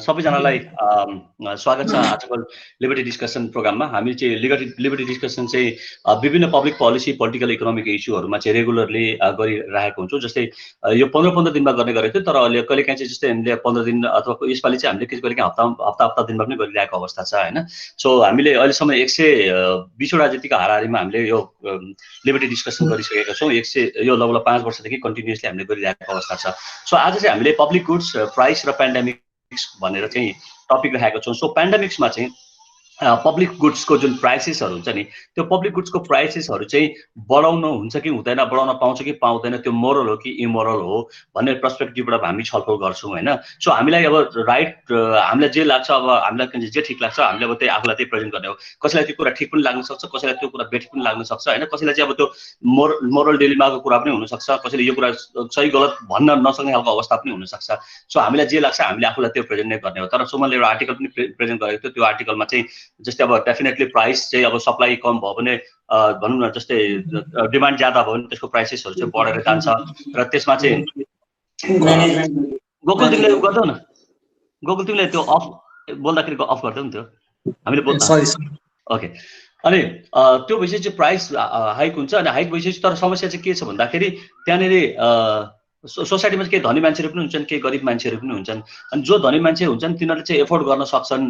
सबैजनालाई स्वागत छ आजको लिबर्टी डिस्कसन प्रोग्राममा। हामी चाहिँ लिबर्टी डिस्कसन चाहिँ विभिन्न पब्लिक पोलिसी पोलिटिकल इकोनोमिक इस्युहरूमा चाहिँ रेगुलरली गरिरहेको हुन्छौँ। जस्तै यो 15-15 दिनमा गर्ने गरेको थियो, तर अहिले कहिलेकाहीँ चाहिँ जस्तै हामीले 15 दिन अथवा यसपालि चाहिँ हामीले कहिलेकाहीँ हप्ता दिनमा पनि गरिरहेको अवस्था छ हैन। सो हामीले अहिलेसम्म 120 वटा जतिको हाराहारीमा हामीले यो लिबर्टी डिस्कसन गरिसकेका छौँ। 100 यो लगभग 5 वर्षदेखि कन्टिन्युअसली हामीले गरिरहेको अवस्था छ। सो आज चाहिँ हामीले पब्लिक गुड्स प्राइस र पेन्डेमिक भनेर चाहिँ टपिक राखेको छौँ। सो पेन्डेमिक्समा चाहिँ पब्लिक गुड्सको जुन प्राइसेसहरू हुन्छ नि, त्यो पब्लिक गुड्सको प्राइसेसहरू चाहिँ बढाउनु हुन्छ कि हुँदैन, बढाउन पाउँछ कि पाउँदैन, त्यो मोरल हो कि इमोरल हो भन्ने पर्सपेक्टिभबाट हामी छलफल गर्छौँ हैन। सो हामीलाई अब राइट हामीलाई जे लाग्छ, अब हामीलाई जे ठिक लाग्छ हामीले अब त्यही आफूलाई त्यही प्रेजेन्ट गर्ने हो। कसैलाई त्यो कुरा ठिक पनि लाग्न सक्छ, कसैलाई त्यो कुरा बेठिक पनि लाग्न सक्छ हैन। कसैलाई चाहिँ अब त्यो मोरल डिलेमाको कुरा पनि हुनसक्छ, कसैले यो कुरा सही गलत भन्न नसक्ने खालको अवस्था पनि हुनसक्छ। सो हामीलाई जे लाग्छ हामीले आफूलाई त्यो प्रेजेन्ट नै गर्ने हो। तर सुमनले एउटा आर्टिकल पनि प्रेजेन्ट गरेको थियो, त्यो आर्टिकलमा चाहिँ जस्तै अब डेफिनेटली प्राइस चाहिँ अब सप्लाई कम भयो भने भनौँ न, जस्तै डिमान्ड ज्यादा भयो भने त्यसको प्राइसेसहरू चाहिँ बढेर जान्छ। र त्यसमा चाहिँ गोकुल तिमीले गर्छौ न, गोकुल तिमीले त्यो अफ बोल्दाखेरि अफ गर्दै हुन्थ्यो, हामीले बोल्दा ओके। अनि त्यो भइसकेपछि चाहिँ प्राइस हाइक हुन्छ। अनि हाइक भइसकेपछि तर समस्या चाहिँ के छ भन्दाखेरि त्यहाँनिर सोसाइटीमा चाहिँ केही धनी मान्छेहरू पनि हुन्छन्, केही गरिब मान्छेहरू पनि हुन्छन्। अनि जो धनी मान्छे हुन्छन् तिनीहरूले चाहिँ एफोर्ड गर्न सक्छन्,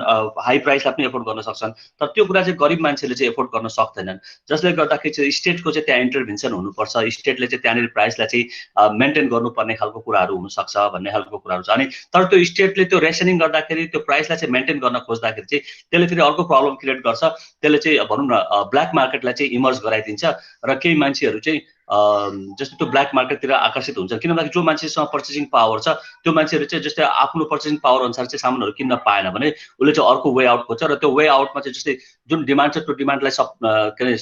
हाई प्राइसलाई पनि एफोर्ड गर्न सक्छन्। तर त्यो कुरा चाहिँ गरिब मान्छेले चाहिँ एफोर्ड गर्न सक्दैनन्, जसले गर्दाखेरि चाहिँ स्टेटको चाहिँ त्यहाँ इन्टरभेन्सन हुनुपर्छ। स्टेटले चाहिँ त्यहाँनिर प्राइसलाई चाहिँ मेन्टेन गर्नुपर्ने खालको कुराहरू हुनसक्छ भन्ने खालको कुराहरू छ। अनि तर त्यो स्टेटले त्यो रेसनिङ गर्दाखेरि त्यो प्राइसलाई चाहिँ मेन्टेन गर्न खोज्दाखेरि चाहिँ त्यसले फेरि अर्को प्रब्लम क्रिएट गर्छ। त्यसले चाहिँ भनौँ न ब्ल्याक मार्केटलाई चाहिँ इमर्ज गराइदिन्छ र केही मान्छेहरू चाहिँ जस्तो त्यो ब्ल्याक मार्केटतिर आकर्षित हुन्छ। किन भन्दाखेरि जो मान्छेसँग पर्चेसिङ पावर छ त्यो मान्छेहरू चाहिँ जस्तै आफ्नो पर्चेसिङ पावर अनुसार चाहिँ सामानहरू किन्न पाएन भने उसले चाहिँ अर्को वे आउट खोज्छ। र त्यो वे आउटमा चाहिँ जस्तै जुन डिमान्ड छ त्यो डिमान्डलाई के अरे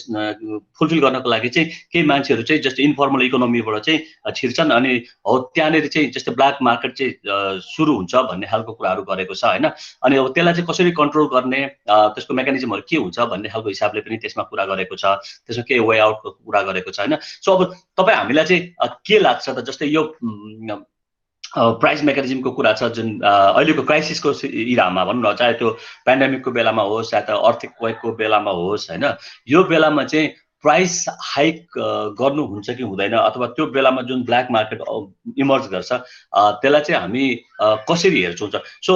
फुलफिल गर्नको लागि चाहिँ केही मान्छेहरू चाहिँ जस्तै इन्फर्मल इकोनोमीबाट चाहिँ छिर्छन्। अनि हो त्यहाँनिर चाहिँ जस्तै ब्ल्याक मार्केट चाहिँ सुरु हुन्छ भन्ने खालको कुराहरू गरेको छ हैन। अनि अब त्यसलाई चाहिँ कसरी कन्ट्रोल गर्ने, त्यसको मेकानिजमहरू के हुन्छ भन्ने खालको हिसाबले पनि त्यसमा कुरा गरेको छ, त्यसमा के वे आउटको कुरा गरेको छ हैन। सो अब तपाईँ हामीलाई चाहिँ के लाग्छ त, जस्तै यो प्राइस मेकानिजमको कुरा छ जुन अहिलेको क्राइसिसको इरामा भनौँ न, चाहे त्यो पेन्डेमिकको बेलामा होस् या त अर्थक्वेकको बेलामा होस् हैन, यो बेलामा चाहिँ प्राइस हाइक गर्नुहुन्छ कि हुँदैन, अथवा त्यो बेलामा जुन ब्ल्याक मार्केट इमर्ज गर्छ त्यसलाई चाहिँ हामी कसरी हेर्छौँ त। सो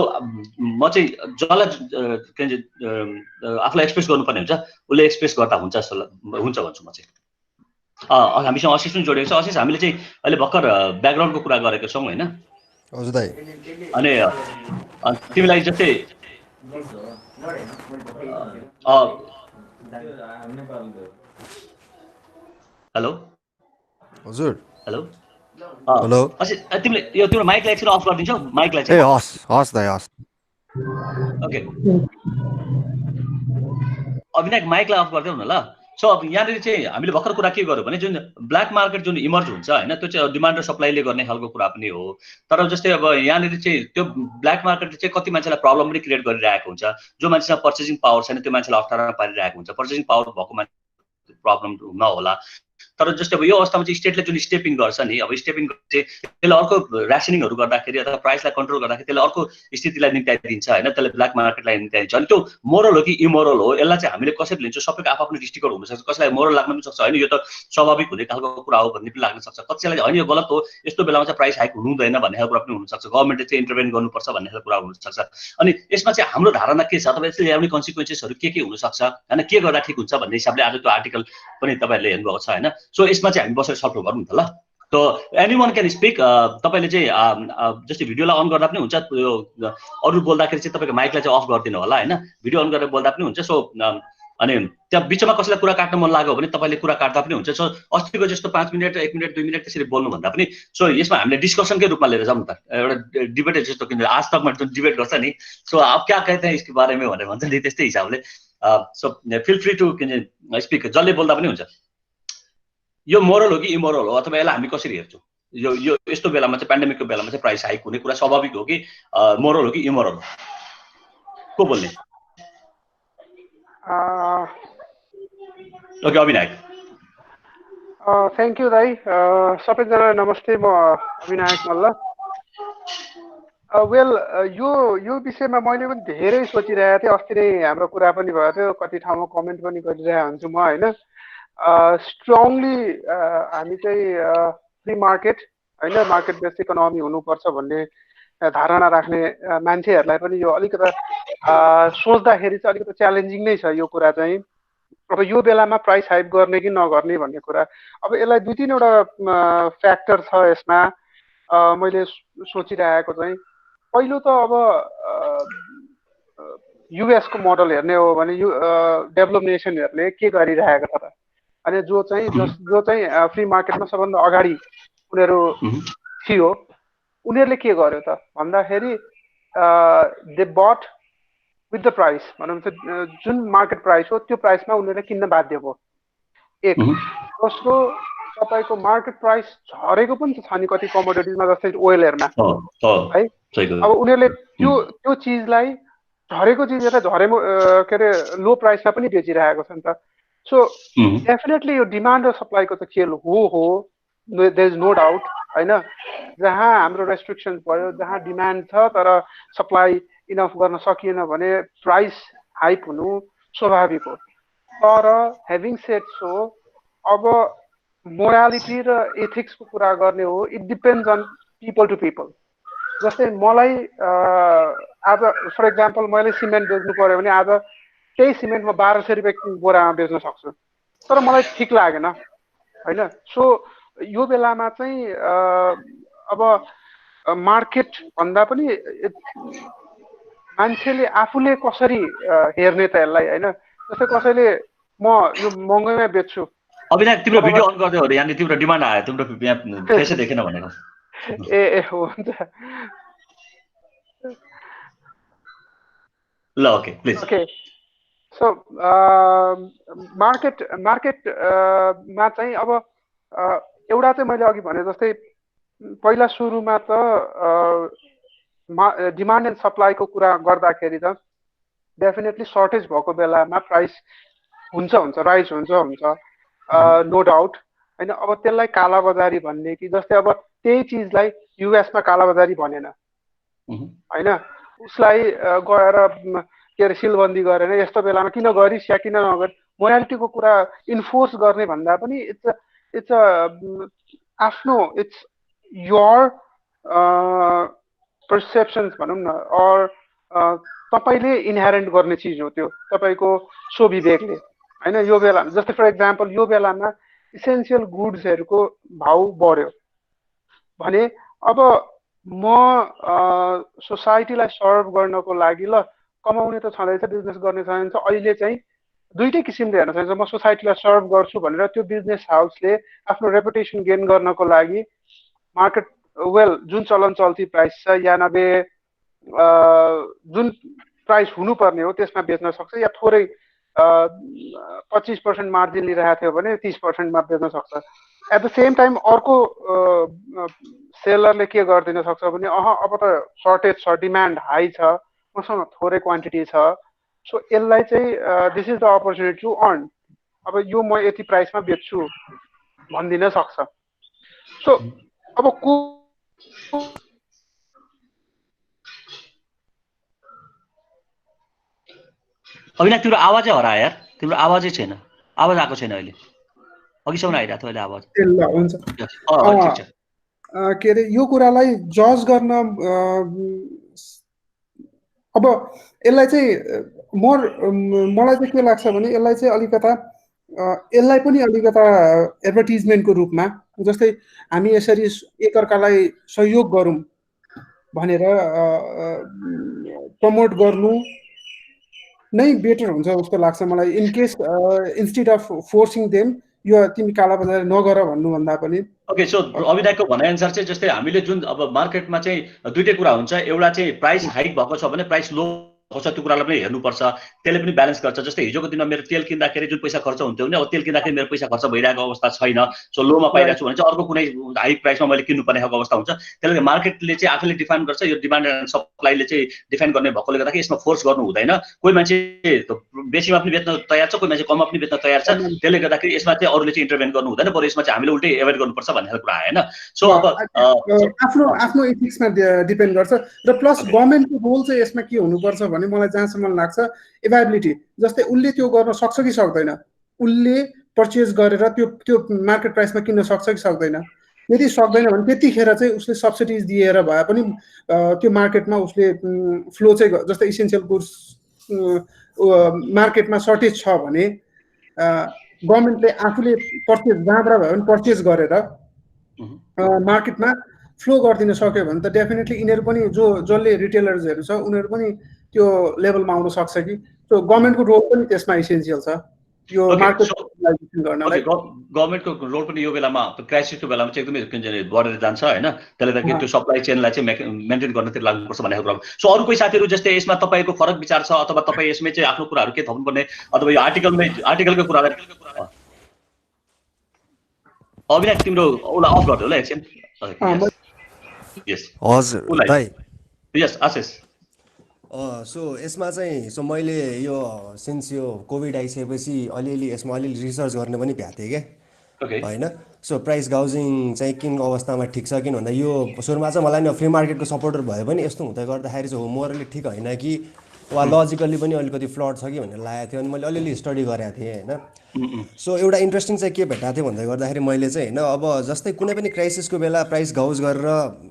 म चाहिँ जसलाई के भन्छ आफूलाई एक्सप्रेस गर्नुपर्ने हुन्छ उसले एक्सप्रेस गर्दा हुन्छ भन्छु म चाहिँ। हामीसँग आशिष पनि जोडेको छ। आशिष, हामीले चाहिँ अहिले भर्खर ब्याकग्राउन्डको कुरा गरेको छौँ हैन। हजुर दाइ। अनि तिमीलाई जस्तै हेलो हजुर हेलो हेलो आशिष, तिमीले यो तिम्रो माइकलाई एकछिन अफ गरिदिन्छौ, माइकलाई ए चाहिँ। हस् दाइ हस्। ओके अविनायक, माइकलाई अफ गरिदेऊ न ल। सो अब यहाँनिर चाहिँ हामीले भर्खर कुरा के गर्यो भने जुन ब्ल्याक मार्केट जुन इमर्ज हुन्छ हैन, त्यो चाहिँ डिमान्ड र सप्लाईले गर्ने खालको कुरा पनि हो। तर जस्तै अब यहाँनिर चाहिँ त्यो ब्ल्याक मार्केटले चाहिँ कति मान्छेलाई प्रब्लम पनि क्रिएट गरिरहेको हुन्छ। जो मान्छेसँग पर्चेसिङ पावर छैन त्यो मान्छेलाई अप्ठ्यारोमा पारिरहेको हुन्छ। पर्चेसिङ पावर भएको मान्छे प्रब्लम नहोला, तर जस्तै अब यो अवस्थामा चाहिँ स्टेटले जुन स्टेपिङ गर्छ नि, अब स्टेपिङ चाहिँ त्यसले अर्को ऱ्यासनिङहरू गर्दाखेरि अथवा प्राइसलाई कन्ट्रोल गर्दाखेरि त्यसले अर्को स्थितिलाई निम्त्याइदिन्छ हैन, त्यसले ब्ल्याक मार्केटलाई निम्त्याइदिन्छ। अनि त्यो मोरल हो कि इमोरल हो, यसलाई चाहिँ हामीले कसरी लिन्छौँ, सबैको आफ्नो दृष्टिकोण हुनसक्छ। कसैलाई मोरल लाग्न पनि सक्छ, होइन यो त स्वाभाविक हुने खालको कुरा हो भन्ने पनि लाग्न सक्छ। कसैलाई होइन यो गलत हो, यस्तो बेलामा चाहिँ प्राइस हाइक हुँदैन भन्ने खालको कुरा पनि हुनसक्छ। गभर्मेन्टले चाहिँ इन्टरभेन गर्नुपर्छ भन्ने खालको कुरा हुनसक्छ। अनि यसमा चाहिँ हाम्रो धारणा के छ, तपाईँ यसले ल्याउने कन्सिक्वेन्सेसहरू के हुनसक्छ हैन, के गर्दा ठिक हुन्छ भन्ने हिसाबले आज त्यो आर्टिकल पनि तपाईँहरूले हेर्नुभएको छ हैन। सो यसमा चाहिँ हामी बसेर छलफल गरौँ त ल। त एनीवन क्यान स्पिक। तपाईँले चाहिँ जस्तै भिडियोलाई अन गर्दा पनि हुन्छ, यो अरू बोल्दाखेरि चाहिँ तपाईँको माइकलाई चाहिँ अफ गरिदिनु होला हैन, भिडियो अन गरेर बोल्दा पनि हुन्छ। सो अनि त्यहाँ बिचमा कसैलाई कुरा काट्न मन लाग्यो भने तपाईँले कुरा काट्दा पनि हुन्छ। सो अस्तिको जस्तो 5 मिनट 1 मिनट 2 मिनट त्यसरी बोल्नुभन्दा पनि सो यसमा हामीले डिस्कसनकै रूपमा लिएर जाउँ त, एउटा डिबेट जस्तो। किन आज तकमा जुन डिबेट गर्छ नि, सो अब क्या कहते हैं इसके बारेमा भनेर भन्छ नि, त्यस्तै हिसाबले so feel free to speak, जसले बोल्दा पनि हुन्छ। यो मोरल हो कि इमोरल हो, अथवा यसलाई हामी कसरी हेर्छौँ, यो यस्तो बेलामा चाहिँ पेन्डेमिकको बेलामा चाहिँ प्राइस हाइक हुने कुरा स्वाभाविक हो कि मोरल हो कि इमोरल हो, को बोल्ने? ओके अविनायक। थ्याङ्क यू दाइ। सबैजनालाई नमस्ते, म अविनायक मल्ल। वेल यो विषयमा मैले पनि धेरै सोचिरहेको थिएँ। अस्ति नै हाम्रो कुरा पनि भएको थियो, कति ठाउँमा कमेन्ट पनि गरिरहेको हुन्छु म होइन। स्ट्रङली हामी चाहिँ फ्री मार्केट होइन, मार्केट बेस्ड इकोनोमी हुनुपर्छ भन्ने धारणा राख्ने मान्छेहरूलाई पनि यो अलिकति सोच्दाखेरि चाहिँ अलिकति च्यालेन्जिङ नै छ यो कुरा चाहिँ। अब यो बेलामा प्राइस हाइक गर्ने कि नगर्ने भन्ने कुरा, अब यसलाई 2-3 वटा फ्याक्टर छ यसमा मैले सोचिरहेको चाहिँ। पहिलो त अब युएसको मोडल हेर्ने हो भने डेभलप नेसनहरूले के गरिरहेको छ त, अनि जो चाहिँ फ्री मार्केटमा सबभन्दा अगाडि उनीहरू थियो, उनीहरूले के गर्यो त भन्दाखेरि they but with the price, भनौँ त जुन मार्केट प्राइस हो त्यो प्राइसमा उनीहरूले किन्न बाध्य भयो। एक दोस्रो, तपाईँको मार्केट प्राइस झरेको पनि छ नि कति कमोडिटीमा, जस्तै ओइलहरूमा है। अब उनीहरूले त्यो चिजलाई झरेको चिजलाई झरेको के अरे लो प्राइसमा पनि बेचिरहेको छ नि त। सो डेफिनेटली यो डिमान्ड र सप्लाईको त खेल हो, देयर इज नो डाउट होइन। जहाँ हाम्रो रेस्ट्रिक्सन भयो, जहाँ डिमान्ड छ तर सप्लाई इनफ गर्न सकिएन भने प्राइस हाइक हुनु स्वाभाविक हो। तर हेभिङ सेड सो, अब मोरालिटी र एथिक्सको कुरा गर्ने हो, it depends on people to people. जस्तै मलाई आज फर इक्जाम्पल मैले सिमेन्ट बेच्नु पर्यो भने आज त्यही सिमेन्ट म 1200 रुपियाँ बोरामा बेच्न सक्छु, तर मलाई ठिक लागेन होइन। सो यो बेलामा चाहिँ अब मार्केट भन्दा पनि मान्छेले आफूले कसरी हेर्ने त यसलाई होइन। जस्तै कसैले म यो महँगैमा बेच्छु, अभिनाश तिम्रो भिडियो अन गर्दै हो रे, यहाँ तिम्रो डिमान्ड आयो, तिम्रो यहाँ फेसै देखेन भनेको। ए हुन्छ ल ओके प्लिज। ओके, सो मार्केटमा चाहिँ अब एउटा चाहिँ मैले अघि भने जस्तै पहिला सुरुमा त डिमान्ड एन्ड सप्लाईको कुरा गर्दाखेरि त डेफिनेटली सर्टेज भएको बेलामा प्राइस हुन्छ राइज हुन्छ नो डाउट होइन। अब त्यसलाई कालाबजारी भन्ने कि जस्तै अब त्यही चिजलाई युएसमा कालाबजारी भनेन होइन, उसलाई गएर के अरे सिलबन्दी गरेर यस्तो बेलामा किन गरिस् या किन नगरी, मोरालिटीको कुरा इन्फोर्स गर्ने भन्दा पनि इट्स आफ्नो इट्स योर पर्सेप्सन्स भनौँ न, अर तपाईँले इन्हेरेन्ट गर्ने चिज हो त्यो तपाईँको स्वविवेकले होइन। यो बेला जस्तै फर इक्जाम्पल यो बेलामा इसेन्सियल गुड्सहरूको भाउ बढ्यो भने अब म सोसाइटीलाई सर्भ गर्नको लागि ल कमाउने त छँदैछ, बिजनेस गर्ने छँदैछ, अहिले चाहिँ दुईटै किसिमले हेर्न सक्छ। म सोसाइटीलाई सर्भ गर्छु भनेर त्यो बिजनेस हाउसले आफ्नो रेपुटेसन गेन गर्नको लागि मार्केट जुन चलन चल्ती प्राइस छ या नभए जुन प्राइस हुनुपर्ने हो त्यसमा बेच्न सक्छ, या थोरै 25% मार्जिन लिइरहेको थियो भने 30%मा बेच्न सक्छ। एट द सेम टाइम अर्को सेलरले के गरिदिन सक्छ भने अब त सर्टेज छ, डिमान्ड हाई छ, मसँग थोरै क्वान्टिटी छ, सो यसलाई चाहिँ this is the opportunity to earn, अब यो म यति प्राइसमा बेच्छु भनिदिन सक्छ। सो अब अभिनाश तिम्रो आवाजै हरायो यार, तिम्रो आवाजै छैन, आवाज आएको छैन अहिले, अघिसम्म आइरहेको थियो अहिले आवाज। ल हुन्छ के अरे यो कुरालाई जज गर्न अब यसलाई चाहिँ मलाई चाहिँ के लाग्छ भने यसलाई चाहिँ यसलाई पनि अलिकता एडभर्टिजमेन्टको रूपमा, जस्तै हामी यसरी एकअर्कालाई सहयोग गरौँ भनेर प्रमोट गर्नु नै बेटर हुन्छ जस्तो लाग्छ मलाई। In case instead of forcing them यो तिमी कालाबजारी नगर भन्नुभन्दा पनि। ओके, सो अभिनाशको भनाइअनुसार चाहिँ जस्तै हामीले जुन अब मार्केटमा चाहिँ दुईटै कुरा हुन्छ, एउटा चाहिँ प्राइस हाइक भएको छ भने प्राइस लो छ त्यो कुरालाई पनि हेर्नुपर्छ, त्यसले पनि ब्यालेन्स गर्छ। जस्तै हिजोको दिनमा मेरो तेल किन्दाखेरि जुन पैसा खर्च हुन्थ्यो भने अब तेल किन्दाखेरि मेरो पैसा खर्च भइरहेको अवस्था छैन, सो लोमा पाइरहेको छु भने चाहिँ अर्को कुनै हाई प्राइसमा मैले किन्नुपर्ने खालको अवस्था हुन्छ। त्यसले मार्केटले चाहिँ आफूले डिफाइन गर्छ, यो डिमान्ड एन्ड सप्लाईले चाहिँ डिफाइन गर्ने भएकोले गर्दाखेरि यसमा फोर्स गर्नु हुँदैन। कोही मान्छे बेसीमा पनि बेच्न तयार छ, कोही मान्छे कममा पनि बेच्न तयार छ, त्यसले गर्दाखेरि यसमा चाहिँ अरूले चाहिँ इन्टरभेन गर्नु हुँदैन, बरु यसमा चाहिँ हामीले उल्टै एभोइड गर्नुपर्छ भन्ने खालको कुरा हैन। सो अब आफ्नो आफ्नो एथिक्समा डिपेन्ड गर्छ र प्लस गभर्नमेन्टको रोल चाहिँ यसमा के हुनुपर्छ भने मलाई जहाँसम्म लाग्छ एभाइबिलिटी। जस्तै उसले त्यो गर्न सक्छ कि सक्दैन, उसले पर्चेज गरेर त्यो त्यो मार्केट प्राइसमा किन्न सक्छ कि सक्दैन। यदि सक्दैन भने त्यतिखेर चाहिँ उसले सब्सिडिज दिएर भए पनि त्यो मार्केटमा उसले फ्लो चाहिँ जस्तै इसेन्सियल गुड्स मार्केटमा सर्टेज छ भने गभर्नमेन्टले आफूले पर्चेज जहाँबाट भयो भने पर्चेज गरेर मार्केटमा फ्लो गरिदिन सक्यो भने त डेफिनेटली यिनीहरू पनि जसले रिटेलर्सहरू छ उनीहरू पनि त्यो लेभलमा आउन सक्छ कि। सो गभर्नमेन्टको रोल पनि त्यसमा इसेन्सियल छ यो मार्केट गर्नलाई। गभर्नमेन्टको रोल पनि यो बेलामा क्राइसिसको बेलामा चाहिँ एकदमै बढेर जान्छ हैन, त्यसले गर्दाखेरि त्यो सप्लाई चेनलाई चाहिँ मेन्टेन गर्नतिर लाग्नुपर्छ भन्ने कुरा। सो अरू कोही साथीहरू जस्तै यसमा तपाईँको फरक विचार छ अथवा तपाईँ यसमै चाहिँ आफ्नो कुराहरू के थप्नुपर्ने अथवा यो आर्टिकलको कुरालाई अविनाश तिम्रो ओला अफ गर्दै होला एकछिन। यस हजुर दाइ, यस आशिष। सो यसमा चाहिँ सो मैले यो सिन्स यो कोभिड आइसकेपछि अलिअलि यसमा अलिअलि रिसर्च गर्ने पनि भ्याएको थिएँ क्या होइन। सो प्राइस गाउजिङ चाहिँ किन अवस्थामा ठिक छ, किन भन्दा यो सुरुमा चाहिँ मलाई फ्री मार्केटको सपोर्टर भए पनि यस्तो हुँदै गर्दाखेरि चाहिँ हो मोरली ठिक होइन कि वा लजिकल्ली पनि अलिकति फ्लड छ कि भनेर लागेको थियो। अनि मैले अलिअलि स्टडी गरेको थिएँ होइन। सो एउटा इन्ट्रेस्टिङ चाहिँ के भेटाएको थियो भन्दै गर्दाखेरि मैले चाहिँ होइन अब जस्तै कुनै पनि क्राइसिसको बेला प्राइस गाउज गरेर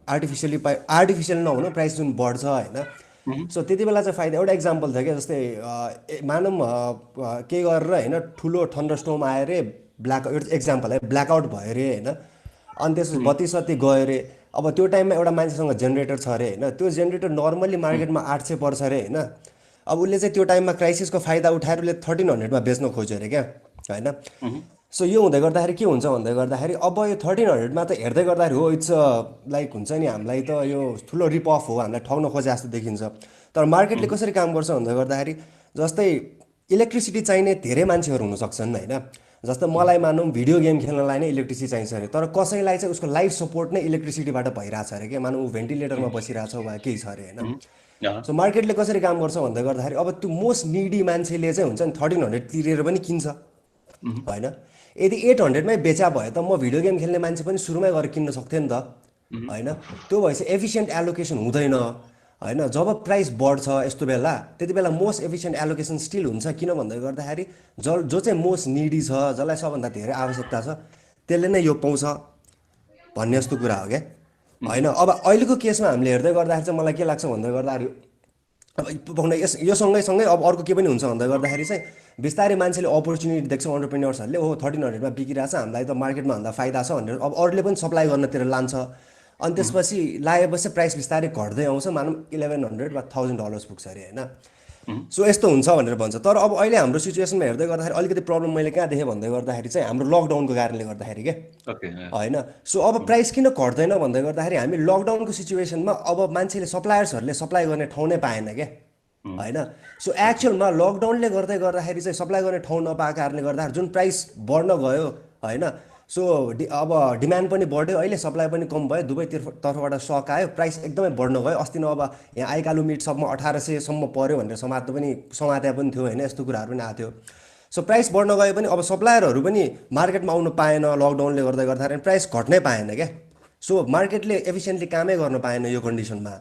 आर्टिफिसियल नहुनु प्राइस जुन बढ्छ होइन, सो त्यति बेला चाहिँ फाइदा। एउटा इक्जाम्पल थियो क्या, जस्तै मानौँ के गरेर होइन ठुलो थन्डरस्टोर्म आयो अरे, एउटा एक्जाम्पल है ब्ल्याकआउट भयो अरे होइन, अनि त्यसपछि बत्ती सत्ती गयो अरे। अब त्यो टाइममा एउटा मान्छेसँग जेनेरेटर छ अरे होइन, त्यो जेनेरेटर नर्मल्ली मार्केटमा 800 पर्छ अरे होइन। अब उसले चाहिँ त्यो टाइममा क्राइसिसको फाइदा उठाएर उसले 1300मा बेच्न खोज्यो अरे क्या होइन। सो यो हुँदै गर्दाखेरि के हुन्छ भन्दै गर्दाखेरि अब यो 1300मा त हेर्दै गर्दाखेरि हो इट्स लाइक हुन्छ नि हामीलाई त यो ठुलो रिप अफ हो, हामीलाई ठग्न खोजे जस्तो देखिन्छ। तर मार्केटले कसरी काम गर्छ भन्दै गर्दाखेरि जस्तै इलेक्ट्रिसिटी चाहिने धेरै मान्छेहरू हुनसक्छन् होइन। जस्तै मलाई मानौँ भिडियो गेम खेल्नलाई नै इलेक्ट्रिसिटी चाहिन्छ अरे, तर कसैलाई चाहिँ उसको लाइफ सपोर्ट नै इलेक्ट्रिसिटीबाट भइरहेछ अरे क्या, मानौँ ऊ भेन्टिलेटरमा बसिरहेछ वा केही छ अरे होइन। सो मार्केटले कसरी काम गर्छ भन्दै गर्दाखेरि अब त्यो मोस्ट निडी मान्छेले चाहिँ हुन्छ नि 1300 तिरेर पनि किन्छ होइन। यदि 800मै बेचा भए त म भिडियो गेम खेल्ने मान्छे पनि सुरुमै गएर किन्न सक्थेँ नि त होइन। त्यो भएपछि एफिसियन्ट एलोकेसन हुँदैन होइन। जब प्राइस बढ्छ यस्तो बेला त्यति बेला मोस्ट एफिसियन्ट एलोकेसन स्टिल हुन्छ, किन भन्दै गर्दाखेरि जो चाहिँ मोस्ट निडी छ, जसलाई सबभन्दा धेरै आवश्यकता छ त्यसले नै यो पाउँछ भन्ने जस्तो कुरा हो क्या होइन। अब अहिलेको केसमा हामीले हेर्दै गर्दाखेरि चाहिँ मलाई के लाग्छ भन्दै गर्दाखेरि अब यो सँगै अब अर्को के पनि हुन्छ भन्दै गर्दाखेरि चाहिँ बिस्तारै मान्छेले अपर्च्युनिटी देख्छ, अन्टरप्रेन्योर्सहरूले हो 1300मा बिकिरहेछ, हामीलाई त मार्केटमा भन्दा फाइदा छ भनेर अब अरूले पनि सप्लाई गर्नतिर लान्छ। अनि त्यसपछि लागेपछि प्राइस बिस्तारै घट्दै आउँछ, मानौँ $1100 वा $1000 पुग्छ अरे होइन। सो यस्तो हुन्छ भनेर भन्छ। तर अब अहिले हाम्रो सिचुएसनमा हेर्दै गर्दाखेरि अलिकति प्रब्लम मैले कहाँ देखेँ भन्दै गर्दाखेरि चाहिँ हाम्रो लकडाउनको कारणले गर्दाखेरि के होइन। सो अब प्राइस किन घट्दैन भन्दै गर्दाखेरि हामी लकडाउनको सिचुएसनमा अब मान्छेले सप्लायर्सहरूले सप्लाई गर्ने ठाउँ नै पाएन क्या होइन। सो एक्चुअलमा लकडाउनले गर्दाखेरि चाहिँ सप्लाई गर्ने ठाउँ नपाएको कारणले गर्दाखेरि जुन प्राइस बढ्न गयो होइन, सो अब डिमान्ड पनि बढ्यो, अहिले सप्लाई पनि कम भयो, दुवै तर्फबाट सक आयो, प्राइस एकदमै बढ्न गयो। अस्ति न अब यहाँ आइकालु मिटसम्म 1800सम्म पऱ्यो भनेर समात्या पनि थियो होइन, यस्तो कुराहरू पनि आएको थियो। सो प्राइस बढ्न गयो पनि अब सप्लायरहरू पनि मार्केटमा आउनु पाएन लकडाउनले गर्दाखेरि, प्राइस घट्नै पाएन क्या। सो मार्केटले एफिसियन्टली कामै गर्न पाएन यो कन्डिसनमा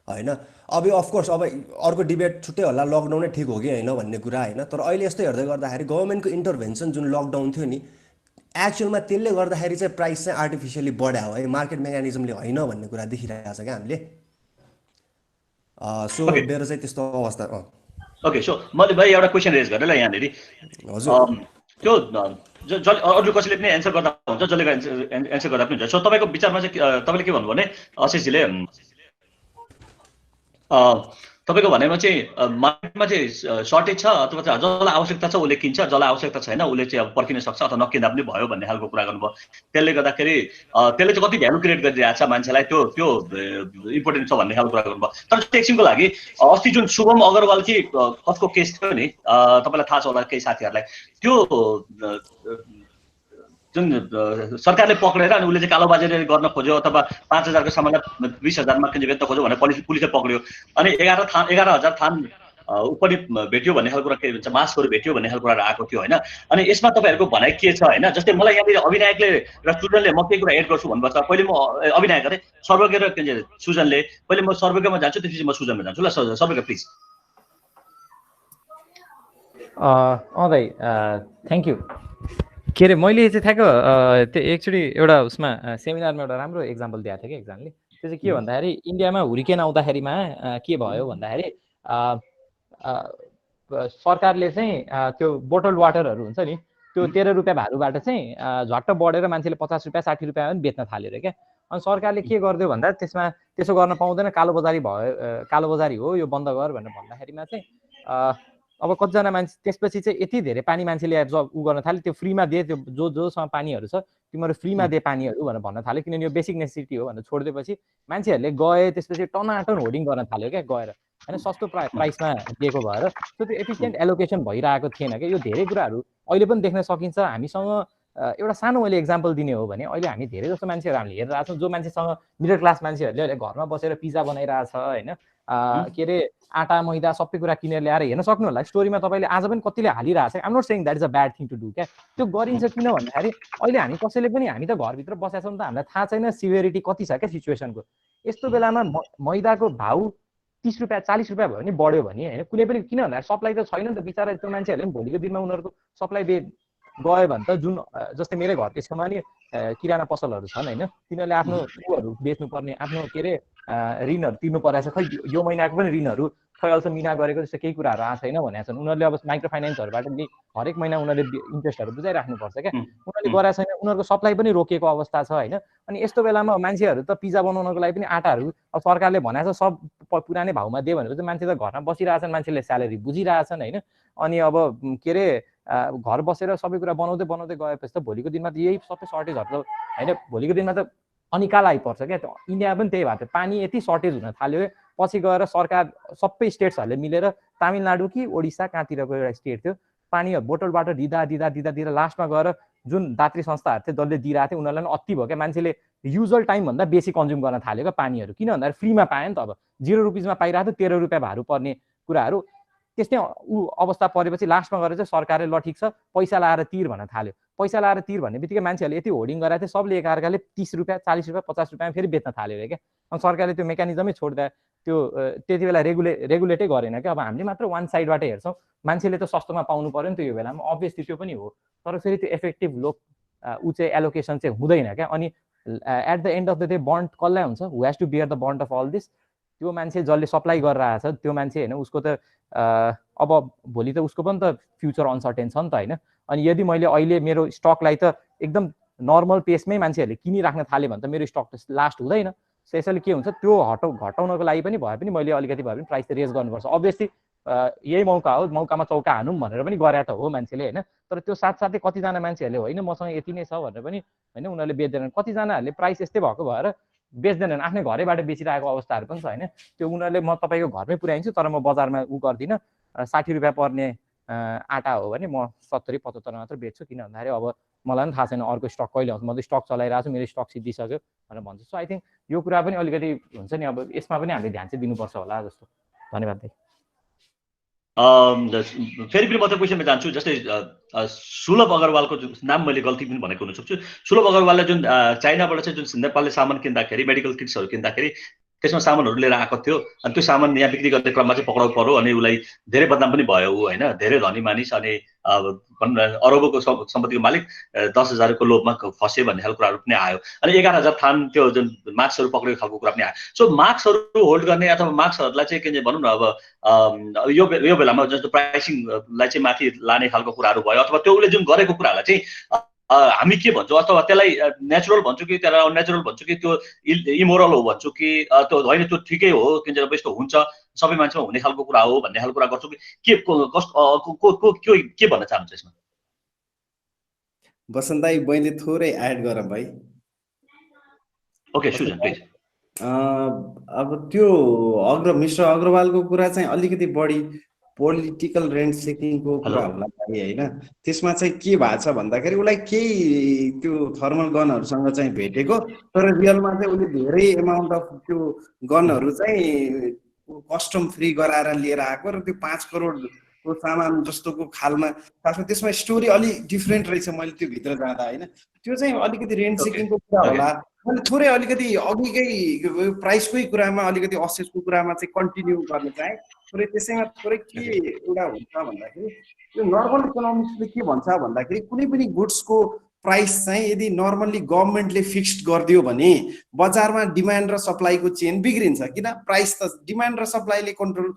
होइन। अब यो अफकोर्स अब अर्को डिबेट छुट्टै होला, लकडाउनै ठिक हो कि होइन भन्ने कुरा होइन। तर अहिले यस्तो हेर्दै गर्दाखेरि गभर्मेन्टको इन्टरभेन्सन जुन लकडाउन थियो नि, एक्चुअलमा त्यसले गर्दाखेरि चाहिँ प्राइस चाहिँ आर्टिफिसियली बढ्या हो है, मार्केट मेकानिजमले होइन भन्ने कुरा देखिरहेको छ क्या हामीले। सो मेरो चाहिँ त्यस्तो अवस्था। ओके, सो मैले भाइ एउटा क्वेसन रेज गरेँ ल यहाँनिर। हजुर त्यो जसले अरू कसैले पनि एन्सर गर्दा हुन्छ, जसले एन्सर गर्दा पनि हुन्छ। सो तपाईँको विचारमा चाहिँ तपाईँले के भन्नुभयो भने आशिषजीले तपाईको भनेमा चाहिँ मार्केटमा चाहिँ सर्टेज छ अथवा जसलाई आवश्यकता छ उसले किन्छ, जसलाई आवश्यकता छैन उसले चाहिँ अब पर्खिन सक्छ अथवा नकिन्दा पनि भयो भन्ने खालको कुरा गर्नुभयो। त्यसले गर्दाखेरि त्यसले चाहिँ कति भ्यालु क्रिएट गरिरहेको छ मान्छेलाई त्यो इम्पोर्टेन्ट छ भन्ने खालको कुरा गर्नुभयो। तर एकछिनको लागि अस्ति जुन शुभम अग्रवाल कि कसको केस थियो नि, तपाईँलाई थाहा छ होला केही साथीहरूलाई, त्यो जुन सरकारले पक्रेर अनि उसले चाहिँ कालोबजारी गर्न खोज्यो अथवा 5,000 को सामानलाई 20,000 मा बेच्न खोज्यो भनेर पुलिसले पक्रियो अनि 11,000 थान पनि भेट्यो भन्ने खालको कुरा के भन्छ, मासहरू भेट्यो भन्ने खालको कुरा आएको थियो हैन। अनि यसमा तपाईहरुको भनाइ के छ हैन? जस्तै मलाई यहाँनिर अविनायकले र सुजनले म केही कुरा एड गर्छु भन्नुभएको छ। पहिले म अविनायक गरे, सर्वज्ञ र सुजनले, पहिले म सर्वज्ञमा जान्छु त्यसपछि म सुजनमा जान्छु। ल सर्वज्ञ प्लिज। दाइ थ्याङ्क यू। के अरे मैले चाहिँ ठ्याक्क त्यो एकचोटि एउटा उसमा सेमिनारमा एउटा राम्रो एक्जाम्पल दिएको थियो कि एकजनाले, त्यो चाहिँ के भन्दाखेरि इन्डियामा हुरिकेन आउँदाखेरिमा के भयो भन्दाखेरि सरकारले चाहिँ त्यो बोटल वाटरहरू हुन्छ नि त्यो 13 रुपियाँ भारूबाट चाहिँ झट्ट बढेर मान्छेले 50 रुपियाँ 60 रुपियाँ पनि बेच्न थाल्यो अरे क्या। अनि सरकारले के गरिदियो भन्दा त्यसमा त्यसो गर्न पाउँदैन, कालोबजारी भयो, कालोबजारी हो यो बन्द गर भनेर भन्दाखेरिमा चाहिँ अब कतिजना मान्छे त्यसपछि चाहिँ यति धेरै पानी मान्छेले उ गर्न थाल्यो, त्यो फ्रीमा दिए, त्यो जोसँग पानीहरू छ तिमीहरू फ्रीमा दिए पानीहरू भनेर भन्न थाल्यो, किनभने यो बेसिक नेसेसिटी हो भनेर छोडिदिएपछि मान्छेहरूले गए, त्यसपछि टनाटन होर्डिङ गर्न थाल्यो क्या गएर होइन, सस्तो प्राइसमा दिएको भएर त्यो एफिसियन्ट एलोकेसन भइरहेको थिएन क्या। यो धेरै कुराहरू अहिले पनि देख्न सकिन्छ। हामीसँग एउटा सानो मैले एक्जाम्पल दिने हो भने अहिले हामी धेरै जस्तो मान्छेहरू हामीले हेरिरहेको छौँ जो मान्छेसँग मिडल क्लास मान्छेहरूले अहिले घरमा बसेर पिज्जा बनाइरहेछ होइन, के अरे आटा मैदा सबै कुरा किनेर ल्याएर हेर्न सक्नु होला स्टोरीमा तपाईँले आज पनि कतिले हालिरहेको छ। I'm not saying that is a bad thing to do क्या, त्यो गरिन्छ किन भन्दाखेरि अहिले हामी कसैले पनि हामी त घरभित्र बसेका छौँ त हामीलाई थाहा छैन सिभियरिटी कति छ क्या सिचुएसनको। यस्तो बेलामा मैदाको भाउ 30 रुपियाँ 40 रुपियाँ भयो भने बढ्यो भने होइन कुनै पनि, किन भन्दा सप्लाई त छैन नि त, बिचरा त्यो मान्छेहरूले पनि भोलिको दिनमा उनीहरूको सप्लाई गयो भने त जुन जस्तै मेरै घरको छेउमा नि किराना पसलहरू छन् होइन, तिनीहरूले आफ्नो उहरू बेच्नुपर्ने आफ्नो के अरे ऋणहरू तिर्नु परेको छ, खै यो महिनाको पनि ऋणहरू खै अल्छो मिना गरेको जस्तो केही कुराहरू आएको छैन भनेको छन्। उनीहरूले अब माइक्रो फाइनेन्सहरूबाट हरेक महिना उनीहरूले इन्ट्रेस्टहरू बुझाइराख्नुपर्छ क्या, उनीहरूले गरेको छैन, उनीहरूको सप्लाई पनि रोकिएको अवस्था छ होइन। अनि यस्तो बेलामा मान्छेहरू त पिज्जा बनाउनको लागि पनि आटाहरू अब सरकारले भनेको छ सब पुरानै भाउमा दियो भनेपछि मान्छे त घरमा बसिरहेछन्, मान्छेले स्यालेरी बुझिरहेछन् होइन। अनि अब के अरे घर बसेर सबै कुरा बनाउँदै गएपछि त भोलिको दिनमा त यही सबै सर्टेजहरू त होइन, भोलिको दिनमा त अनिकाल आइपर्छ क्या। इन्डिया पनि त्यही भएको थियो, पानी यति सर्टेज हुन थाल्यो पछि गएर सरकार सबै स्टेट्सहरूले मिलेर तामिलनाडु कि ओडिसा कहाँतिरको एउटा स्टेट थियो, पानी बोटल वाटर दिँदा लास्टमा गएर जुन दात्री संस्थाहरू थियो जसले दिइरहेको थियो उनीहरूलाई पनि अति भयो क्या, मान्छेले युजुअल टाइमभन्दा बेसी कन्ज्युम गर्न थाल्यो क्या पानीहरू, किन भन्दाखेरि फ्रीमा पायो नि त। अब 0 रुपियाँमा पाइरहेको थियो 13 रुपियाँ भारू पर्ने कुराहरू, त्यस्तै अवस्था परेपछि लास्टमा गएर चाहिँ सरकारले ल ठिक छ पैसा लाएर तिर भन्न थाल्यो। पैसा लाएर तिर भन्ने बित्तिकै मान्छेहरूले यति होर्डिङ गराएको थियो, सबले एकअर्काले 30 रुपियाँ 40 रुपियाँ 50 रुपियाँ फेरि बेच्न थाल्यो अरे क्या। अनि सरकारले त्यो मेकानिजमै छोड्दा त्यो त्यति बेला रेगुलेटै गरेन क्या। अब हामीले मात्र वान साइडबाट हेर्छौँ, मान्छेले त सस्तोमा पाउनु पर्यो नि त यो बेलामा, अभियसली त्यो पनि हो, तर फेरि त्यो इफेक्टिभ ऊ चाहिँ एलोकेसन चाहिँ हुँदैन क्या। अनि at the end of the day bond कसलाई हुन्छ, who has to bear the bond of all this, त्यो मान्छे जसले सप्लाई गरिरहेछ त्यो मान्छे होइन, उसको त अब भोलि त उसको पनि त फ्युचर अनसर्टेन छ नि त होइन। अनि यदि मैले अहिले मेरो स्टकलाई त एकदम नर्मल पेसमै मान्छेहरूले किनिराख्न थाल्यो भने त मेरो स्टक त लास्ट हुँदैन। त्यसैले के हुन्छ त्यो घटाउनको लागि पनि भए पनि मैले अलिकति भए पनि प्राइस त रेज गर्नुपर्छ। अभियसली यही मौका हो, मौकामा चौका हानौँ भनेर पनि गरे त हो मान्छेले होइन, तर त्यो साथसाथै कतिजना मान्छेहरूले होइन मसँग यति नै छ भनेर पनि होइन उनीहरूले बेच्दैनन्, कतिजनाहरूले प्राइस यस्तै भएको भएर बेच्दैनन्, आफ्नै घरैबाट बेचिरहेको अवस्थाहरू पनि छ होइन। त्यो उनीहरूले म तपाईँको घरमै पुर्याइन्छु तर म बजारमा उ गर्दिनँ, 60 रुपियाँ पर्ने आटा हो भने म 70-75 मात्र बेच्छु, किन भन्दाखेरि अब मलाई पनि थाहा छैन अर्को स्टक कहिले आउँछ, म त स्टक चलाइरहेको छु, मेरो स्टक सिद्धिसक्यो भनेर भन्छु। सो आई थिङ्क यो कुरा पनि अलिकति हुन्छ नि, अब यसमा पनि हामीले ध्यान चाहिँ दिनुपर्छ होला जस्तो। धन्यवाद दाइ। फेरि पनि म त क्वेसनमा जान्छु। जस्तै सुलभ अग्रवालको नाम मैले गल्ती पनि भनेको हुनसक्छु। सुलभ अग्रवालले जुन चाइनाबाट चाहिँ जुन नेपालले सामान किन्दाखेरि मेडिकल किट्सहरू किन्दाखेरि त्यसमा सामानहरू लिएर आएको थियो अनि त्यो सामान यहाँ बिक्री गर्ने क्रममा चाहिँ पक्राउ पर्यो अनि उसलाई धेरै बदनाम पनि भयो ऊ होइन, धेरै धनी मानिस अनि अरबको सम्पत्तिको मालिक 10,000 को लोभमा फस्यो भन्ने खालको कुराहरू पनि आयो। अनि 11,000 थान त्यो जुन मार्क्सहरू पक्रेको खालको कुरा पनि आयो। सो मार्क्सहरू होल्ड गर्ने अथवा मार्क्सहरूलाई चाहिँ के भनौँ न अब यो बेलामा जस्तो प्राइसिङलाई चाहिँ माथि लाने खालको कुराहरू भयो अथवा त्यो उसले जुन गरेको कुरालाई चाहिँ हामी के भन्छौँ अथवा त्यसलाई नेचुरल भन्छौँ कि त्यसलाई अननेचुरल भन्छौँ कि त्यो इमोरल हो भन्छौँ कि त्यो होइन त्यो ठिकै हो किनभने अब यस्तो हुन्छ सबै मान्छेमा हुने खालको कुरा हो भन्ने खालको कुरा गर्छौँ कि के भन्न चाहनुहुन्छ यसमा? बसन्त दाइ मैले थोरै एड गरौँ भाइ। Okay Sujan please. अब त्यो मिस्टर अग्रवालको कुरा चाहिँ अलिकति बढी पोलिटिकल रेन्ट सिकिङको कुरा होला भाइ होइन। त्यसमा चाहिँ के भएको छ भन्दाखेरि उसलाई केही त्यो थर्मल गनहरूसँग चाहिँ भेटेको, तर रियलमा चाहिँ उसले धेरै एमाउन्ट अफ त्यो गनहरू चाहिँ कस्टम फ्री गराएर लिएर आएको र त्यो 5 करोडको सामान जस्तोको खालमा खासमा त्यसमा स्टोरी अलि डिफ्रेन्ट रहेछ। मैले त्यो भित्र जाँदा होइन त्यो चाहिँ अलिकति रेन्ट सिकिङको कुरा होला। मैले थोरै अलिकति अघिकै प्राइसकै कुरामा अलिकति असेसको कुरामा चाहिँ कन्टिन्यू गर्न चाहेँ। थोरै त्यसैमा थोरै के एउटा हुन्छ भन्दाखेरि यो नर्मल इकोनोमिक्सले के भन्छ भन्दाखेरि कुनै पनि गुड्सको प्राइस चाहिँ यदि नर्मल्ली गभर्मेन्टले फिक्स्ड गरिदियो भने बजारमा डिमान्ड र सप्लाईको चेन बिग्रिन्छ। किन प्राइस त डिमान्ड र सप्लाईले कन्ट्रोल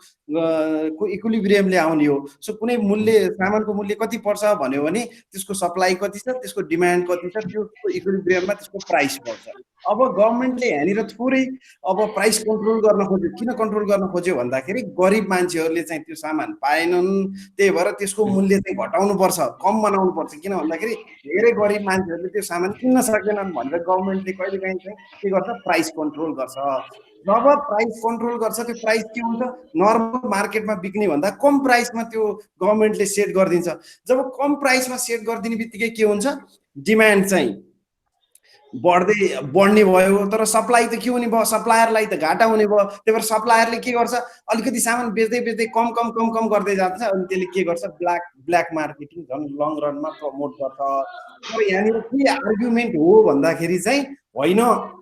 को इक्विलिब्रियमले आउने हो। सो कुनै मूल्य सामानको मूल्य कति पर्छ भन्यो भने त्यसको सप्लाई कति छ, त्यसको डिमान्ड कति छ, त्यो इक्विलिब्रियममा त्यसको प्राइस बढ्छ। अब गभर्मेन्टले यहाँनिर थोरै अब प्राइस कन्ट्रोल गर्न खोज्यो। किन कन्ट्रोल गर्न खोज्यो भन्दाखेरि गरिब मान्छेहरूले चाहिँ त्यो सामान पाएनन्, त्यही भएर त्यसको मूल्य चाहिँ घटाउनु पर्छ, कम बनाउनु पर्छ। किन भन्दाखेरि धेरै गरिब मान्छेहरूले त्यो सामान किन्न सकेनन् भनेर गभर्मेन्टले कहिलेकाहीँ चाहिँ के गर्छ, प्राइस कन्ट्रोल गर्छ। जब प्राइस कन्ट्रोल गर्छ त्यो प्राइस के हुन्छ, नर्मल मार्केटमा बिक्ने भन्दा कम प्राइसमा त्यो गभर्मेन्टले सेट गरिदिन्छ। जब कम प्राइसमा सेट गरिदिने बित्तिकै के हुन्छ, डिमान्ड चाहिँ बढ्ने भयो, तर सप्लाई त के हुने भयो, सप्लायरलाई त घाटा हुने भयो। त्यही भएर सप्लायरले के गर्छ, अलिकति सामान बेच्दै बेच्दै कम गर्दै जान्छ। अनि त्यसले के गर्छ, ब्ल्याक मार्केटिङ झन् लङ रनमा प्रमोट गर्छ। तर यहाँनिर के आर्गुमेन्ट हो भन्दाखेरि चाहिँ होइन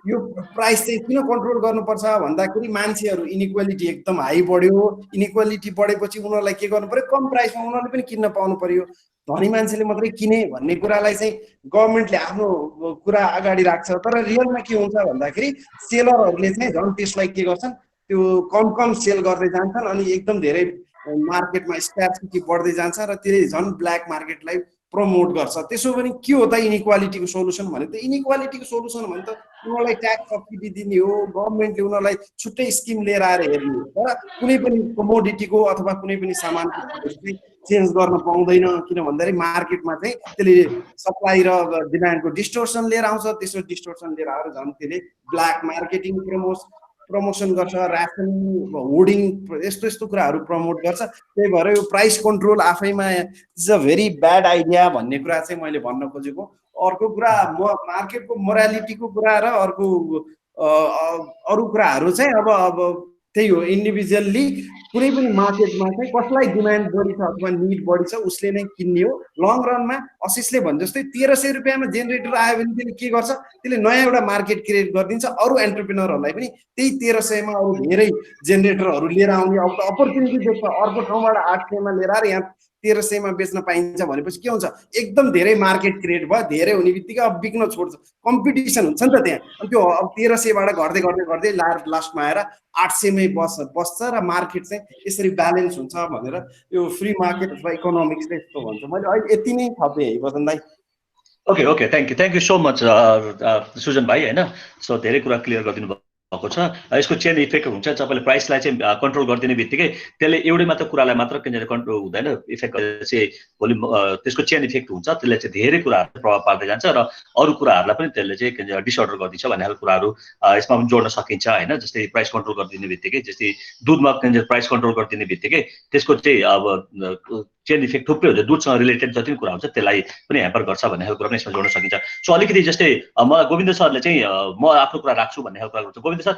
यो प्राइस चाहिँ किन कन्ट्रोल गर्नुपर्छ भन्दाखेरि मान्छेहरू इनइक्वालिटी एकदम हाई बढ्यो। इनइक्वालिटी बढेपछि उनीहरूलाई के गर्नु पर्यो, कम प्राइसमा उनीहरूले पनि किन्न पाउनु पर्यो। धनी मान्छेले मात्रै किने भन्ने कुरालाई चाहिँ गभर्मेन्टले आफ्नो कुरा अगाडि राख्छ। तर रियलमा के हुन्छ भन्दाखेरि सेलरहरूले चाहिँ झन् त्यसलाई के गर्छन्, त्यो कम सेल गर्दै जान्छन् अनि एकदम धेरै मार्केटमा स्क्यार्सिटी बढ्दै जान्छ र त्यसले झन् ब्ल्याक मार्केटलाई प्रमोट गर्छ। त्यसो भने के हो त इनइक्वालिटीको सोलुसन भने त, इनइक्वालिटीको सोलुसन भने त उनीहरूलाई ट्याक्स सब्सिडी दिने हो, गभर्मेन्टले उनीहरूलाई छुट्टै स्किम लिएर आएर हेर्ने हो। तर कुनै पनि कमोडिटीको अथवा कुनै पनि सामानको चेन्ज गर्न पाउँदैन। किन भन्दाखेरि मार्केटमा चाहिँ त्यसले सप्लाई र डिमान्डको डिस्टोर्सन लिएर आउँछ। त्यसो डिस्टोर्सन लिएर आएर झन् त्यसले ब्ल्याक मार्केटिङ प्रमोसन गर्छ, रासनिङ होर्डिङ यस्तो कुराहरू प्रमोट गर्छ। त्यही भएर यो प्राइस कन्ट्रोल आफैमा is a very bad idea भन्ने कुरा चाहिँ मैले भन्न खोजेको। अर्को कुरा मार्केटको मोरालिटीको कुरा र अर्को अरू कुराहरू चाहिँ अब त्यही हो, इन्डिभिजुअल्ली कुनै पनि मार्केटमा चाहिँ कसलाई डिमान्ड बढी छ अथवा निड बढी छ उसले नै किन्ने हो। लङ रनमा अशिषले भने जस्तै 1300 रुपियाँमा जेनेरेटर आयो भने त्यसले के गर्छ, त्यसले नयाँ एउटा मार्केट क्रिएट गरिदिन्छ। अरू एन्टरप्रेनरहरूलाई पनि त्यही 1300मा अरू धेरै जेनेरेटरहरू लिएर आउने अब त अपर्च्युनिटी देख्छ। अर्को ठाउँबाट 800मा लिएर आएर यहाँ 1300मा बेच्न पाइन्छ भनेपछि के हुन्छ, एकदम धेरै मार्केट क्रिएट भयो। धेरै हुने बित्तिकै अब बिक्न छोड्छ, कम्पिटिसन हुन्छ नि त त्यहाँ। अनि त्यो अब 1300बाट गर्दै लास्टमा आएर 800मै बस्छ र मार्केट चाहिँ यसरी ब्यालेन्स हुन्छ भनेर यो फ्री मार्केट अथवा इकोनोमिक्सले यस्तो भन्छ। मैले अहिले यति नै थपेँ है वसन्त दाइ। Okay thank you so much Sujan भाइ होइन। सो धेरै कुरा क्लियर गरिदिनु भएको छ। यसको चेन इफेक्ट हुन्छ, तपाईँले प्राइसलाई चाहिँ कन्ट्रोल गरिदिने बित्तिकै त्यसले एउटै मात्र कुरालाई मात्र किन कन्ट्रोल हुँदैन, इफेक्ट चाहिँ भोलि त्यसको चेन इफेक्ट हुन्छ। त्यसले चाहिँ धेरै कुराहरू प्रभाव पार्दै जान्छ र अरू कुराहरूलाई पनि त्यसले चाहिँ डिसअर्डर गरिदिन्छ भन्ने खालको कुराहरू यसमा पनि जोड्न सकिन्छ होइन। जस्तै प्राइस कन्ट्रोल गरिदिने बित्तिकै, जस्तै दुधमा प्राइस कन्ट्रोल गरिदिने बित्तिकै त्यसको चाहिँ अब चेन इफेक्ट थुप्रै हुन्छ। दुधसँग रिलेटेड जति पनि कुरा हुन्छ त्यसलाई पनि ह्याम्पर गर्छ भन्ने खालको कुरा पनि यसमा जोड्न सकिन्छ। सो अलिकति जस्तै म गोविन्द सरले चाहिँ म आफ्नो कुरा राख्छु भन्ने खालको कुरा गर्छु। गोविन्द सर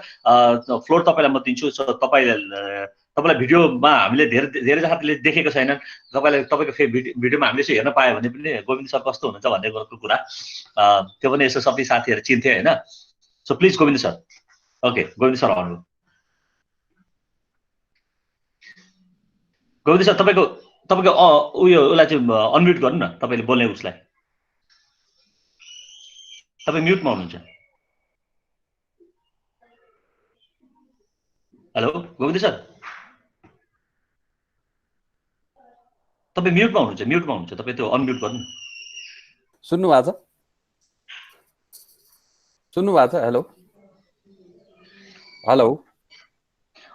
फ्लोर तपाईँलाई म दिन्छु। सो तपाईँलाई भिडियोमा हामीले धेरै जहाँले देखेको छैन, तपाईँको भिडियोमा हामीले चाहिँ हेर्न पायो भने पनि गोविन्द सर कस्तो हुनुहुन्छ भन्ने कुरा त्यो पनि यसो सबै साथीहरू चिन्थे होइन। So please Govind sir. Okay Govind sir आउनु। गोविन्द सर तपाईँको उसलाई चाहिँ अनम्युट गर्नु न, तपाईँले बोल्ने उसलाई। तपाईँ म्युटमा हुनुहुन्छ। हेलो गोविन्द सर, तपाईँ म्युटमा हुनुहुन्छ। तपाईँ त्यो अनम्युट गर्नु। सुन्नु भएको छ? हेलो हेलो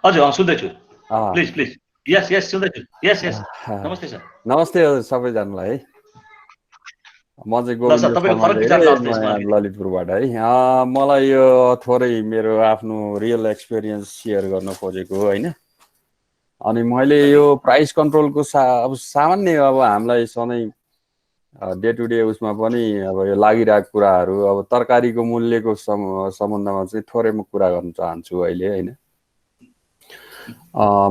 हजुर सुन्दैछु, प्लिज प्लिज। यस यस सुन्दैछु, यस यस। नमस्ते सर। नमस्ते सबैजनालाई है। म चाहिँ गोविन्द ललितपुरबाट है। मलाई यो थोरै मेरो आफ्नो रियल एक्सपिरियन्स सेयर गर्न खोजेको होइन। अनि मैले यो प्राइस कन्ट्रोलको अब सामान्य अब हामीलाई सधैँ डे टु डे उसमा पनि अब यो लागिरहेको कुराहरू, अब तरकारीको मूल्यको सम्बन्धमा चाहिँ थोरै म कुरा गर्न चाहन्छु अहिले होइन।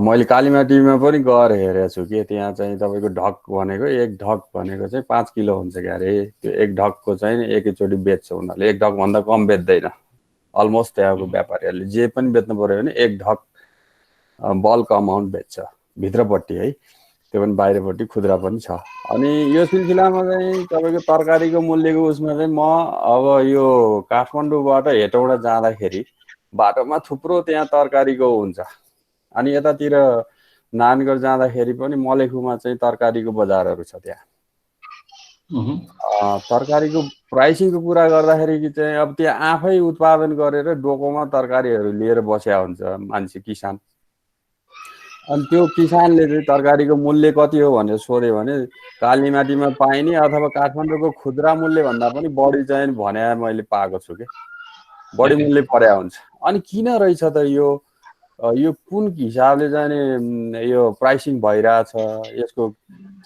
मैले कालीमाटीमा पनि गएर हेरेको छु कि त्यहाँ चाहिँ तपाईँको ढक भनेको एक ढक भनेको चाहिँ 5 किलो हुन्छ क्या अरे। त्यो एक ढकको चाहिँ एकैचोटि बेच्छ उनीहरूले, एक ढकभन्दा कम बेच्दैन अलमोस्ट। त्यहाँको व्यापारीहरूले जे पनि बेच्नु पर्यो भने एक ढक बल्क अमाउन्ट बेच्छ भित्रपट्टि है, त्यो पनि बाहिरपट्टि खुद्रा पनि छ। अनि यो सिलसिलामा चाहिँ तपाईँको तरकारीको मूल्यको उसमा चाहिँ म अब यो काठमाडौँबाट हेटौँडा जाँदाखेरि बाटोमा थुप्रो त्यहाँ तरकारीको हुन्छ। अनि यतातिर नानगढ जाँदाखेरि पनि मलेखुमा चाहिँ तरकारीको बजारहरू छ त्यहाँ। तरकारीको प्राइसिङको कुरा गर्दाखेरि चाहिँ अब त्यहाँ आफै उत्पादन गरेर डोकोमा तरकारीहरू लिएर बसेका हुन्छ मान्छे, किसान। अनि त्यो किसानले चाहिँ तरकारीको मूल्य कति हो भनेर सोध्यो भने कालीमाटीमा पाइने अथवा काठमाडौँको खुद्रा मूल्यभन्दा पनि बढी चाहिँ भने मैले पाएको छु कि बढी मूल्य पर्या हुन्छ। अनि किन रहेछ त यो कुन हिसाबले चाहिँ यो प्राइसिङ भइरहेछ, यसको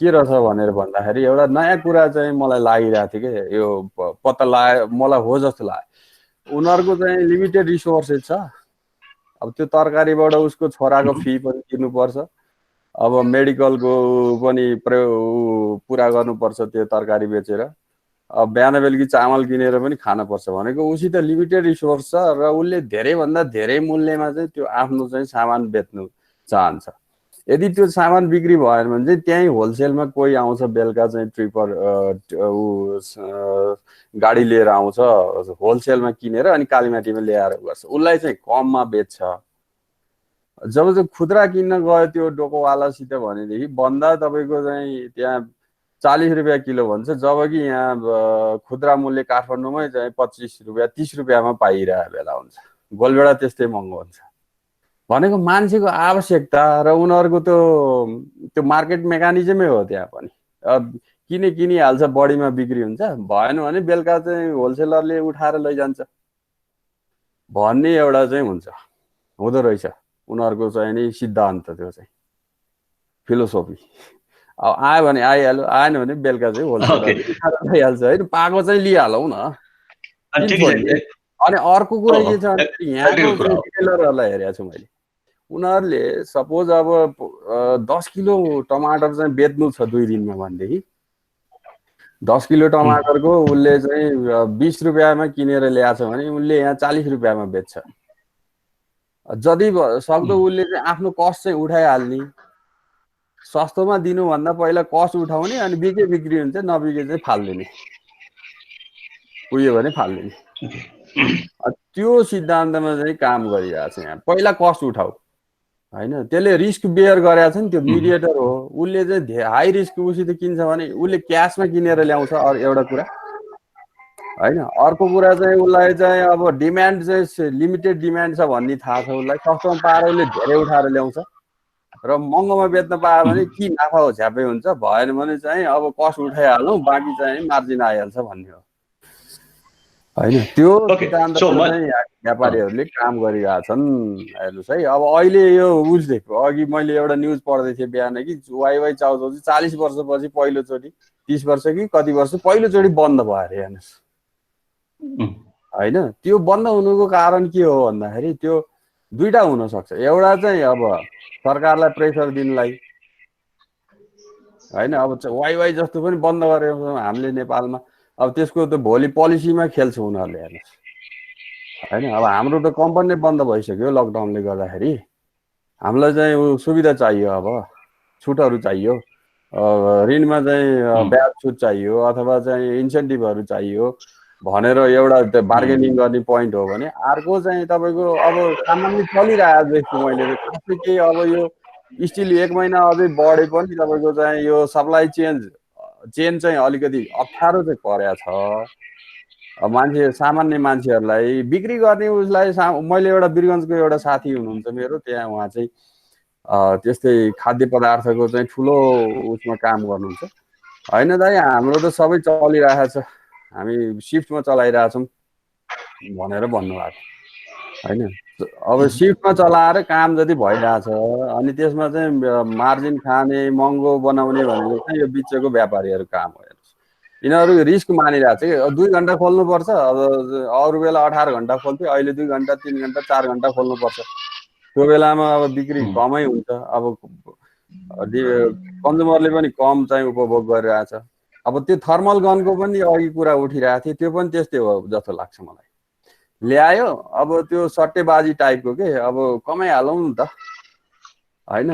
के रहेछ भनेर भन्दाखेरि एउटा नयाँ कुरा चाहिँ मलाई लागिरहेको थियो कि यो पत्ता लाग्यो, मलाई हो जस्तो लाग्यो। उनीहरूको चाहिँ लिमिटेड रिसोर्सेस छ। अब त्यो तरकारीबाट उसको छोराको फी पनि तिर्नुपर्छ, अब मेडिकलको पनि पुरा गर्नुपर्छ त्यो तरकारी बेचेर, अब बिहान बेलुकी चामल किनेर पनि खानुपर्छ भनेको उसित लिमिटेड रिसोर्स छ र उसले धेरैभन्दा धेरै मूल्यमा चाहिँ त्यो आफ्नो चाहिँ सामान बेच्नु चाहन्छ। यदि त्यो सामान बिक्री भएन भने चाहिँ त्यहीँ होलसेलमा कोही आउँछ बेलुका चाहिँ ट्रिपर गाडी लिएर आउँछ होलसेलमा किनेर अनि कालीमाटीमा ल्याएर गर्छ, उसलाई चाहिँ कममा बेच्छ। जब चाहिँ खुद्रा किन्न गयो त्यो डोकोवालासित भनेदेखि भन्दा तपाईँको चाहिँ त्यहाँ 40 रुपियाँ किलो भन्छ, जबकि यहाँ खुद्रा मूल्य काठमाडौँमै चाहिँ 25 रुपियाँ 30 रुपियाँमा पाइरहेको बेला हुन्छ। गोलबेडा त्यस्तै महँगो हुन्छ भनेको मान्छेको आवश्यकता र उनीहरूको त्यो मार्केट मेकानिजमै हो। त्यहाँ पनि किनिहाल्छ, बढीमा बिक्री हुन्छ, भएन भने बेलुका चाहिँ होलसेलरले उठाएर लैजान्छ भन्ने एउटा चाहिँ हुँदो रहेछ उनीहरूको चाहिँ नि सिद्धान्त, त्यो चाहिँ फिलोसोफी। अब आयो भने आइहाल्यो, आएन भने बेलुका चाहिँ होलसेलरले उठाएर लैहाल्छ होइन, पाएको चाहिँ लिइहालौँ न। अनि अर्को कुरा के छ भने यहाँको रिटेलरहरूलाई हेरेको छु मैले, उनीहरूले सपोज अब 10 किलो टमाटर चाहिँ बेच्नु छ 2 दिनमा भनेदेखि 10 किलो टमाटरको उसले चाहिँ 20 रुपियाँमा किनेर ल्याएछ भने उसले यहाँ 40 रुपियाँमा बेच्छ। जति सक्दो उसले चाहिँ आफ्नो कस्ट चाहिँ उठाइहाल्ने, सस्तोमा दिनुभन्दा पहिला कस्ट उठाउने, अनि बिके बिक्री हुन्छ, नबिके चाहिँ फाल्दिने, उयो भने फाल्दिने। त्यो सिद्धान्तमा चाहिँ काम गरिरहेको छ यहाँ। पहिला कस्ट उठाऊ होइन, त्यसले रिस्क बेयर गरेको छ नि, त्यो मिडिएटर हो। उसले चाहिँ हाई रिस्क उसित किन्छ भने उसले क्यासमा किनेर ल्याउँछ एउटा कुरा होइन। अर्को कुरा चाहिँ उसलाई चाहिँ अब डिमान्ड चाहिँ लिमिटेड डिमान्ड छ भन्ने थाहा छ उसलाई, सस्तोमा पाएर उसले धेरै उठाएर ल्याउँछ र महँगोमा बेच्न पायो भने कि नाफा हो झ्यापै हुन्छ, भएन भने चाहिँ अब कस्ट उठाइहालौँ बाँकी चाहिँ मार्जिन आइहाल्छ भन्ने हो होइन। त्यो सिद्धान्तमा चाहिँ व्यापारीहरूले काम गरिरहेछन्। हेर्नुहोस् है, अब अहिले यो बुझ्दै अघि मैले एउटा न्युज पढ्दै थिएँ बिहान कि वाइवाई चाउचाउ चाहिँ 40 वर्षपछि पहिलोचोटि, 30 वर्ष कि कति वर्ष पहिलोचोटि बन्द भयो अरे। हेर्नुहोस् होइन, त्यो बन्द हुनुको कारण के हो भन्दाखेरि त्यो दुईटा हुन सक्छ। एउटा चाहिँ अब सरकारलाई प्रेसर दिनलाई होइन, अब वाइवाई जस्तो पनि बन्द गरेको हामीले नेपालमा, अब त्यसको त भोलि पोलिसीमा खेल्छ उनीहरूले। हेर्नुहोस् होइन, अब हाम्रो त कम्पनी बन्द भइसक्यो लकडाउनले गर्दाखेरि, हामीलाई चाहिँ सुविधा चाहियो, अब छुटहरू चाहियो, ऋणमा चाहिँ ब्याज छुट चाहियो अथवा चाहिँ इन्सेन्टिभहरू चाहियो भनेर एउटा बार्गेनिङ गर्ने पोइन्ट हो भने, अर्को चाहिँ तपाईँको अब सामान्य चलिरहेको देख्छु मैले खासै केही। अब यो स्टिल 1 महिना अझै बढे पनि तपाईँको चाहिँ यो सप्लाई चेन्ज चेन चाहिँ अलिकति अप्ठ्यारो चाहिँ परेको छ। मान्छे सामान्य मान्छेहरूलाई बिक्री गर्ने उसलाई मैले एउटा वीरगञ्जको एउटा साथी हुनुहुन्छ मेरो, त्यहाँ उहाँ चाहिँ त्यस्तै खाद्य पदार्थको चाहिँ ठुलो उसमा काम गर्नुहुन्छ। होइन दाइ हाम्रो त सबै चलिरहेको छ, हामी सिफ्टमा चलाइरहेछौँ भनेर भन्नुभएको। होइन अब सिफ्टमा चलाएर काम जति भइरहेछ अनि त्यसमा चाहिँ मार्जिन खाने महँगो बनाउने भनेको चाहिँ यो बिचको व्यापारीहरू काम हो। यिनीहरू रिस्क मानिरहेको छ कि 2 घन्टा खोल्नुपर्छ, अब अरू बेला 18 घन्टा खोल्थ्यो, अहिले 2 घन्टा 3 घन्टा 4 घन्टा खोल्नुपर्छ। त्यो बेलामा अब बिक्री कमै हुन्छ, अब कन्ज्युमरले पनि कम चाहिँ उपभोग गरिरहेछ। अब त्यो थर्मल गनको पनि अघि कुरा उठिरहेको थियो, त्यो पनि त्यस्तै हो जस्तो लाग्छ मलाई। ल्यायो अब त्यो सट्टेबाजी टाइपको के, अब कमाइहालौँ नि त होइन।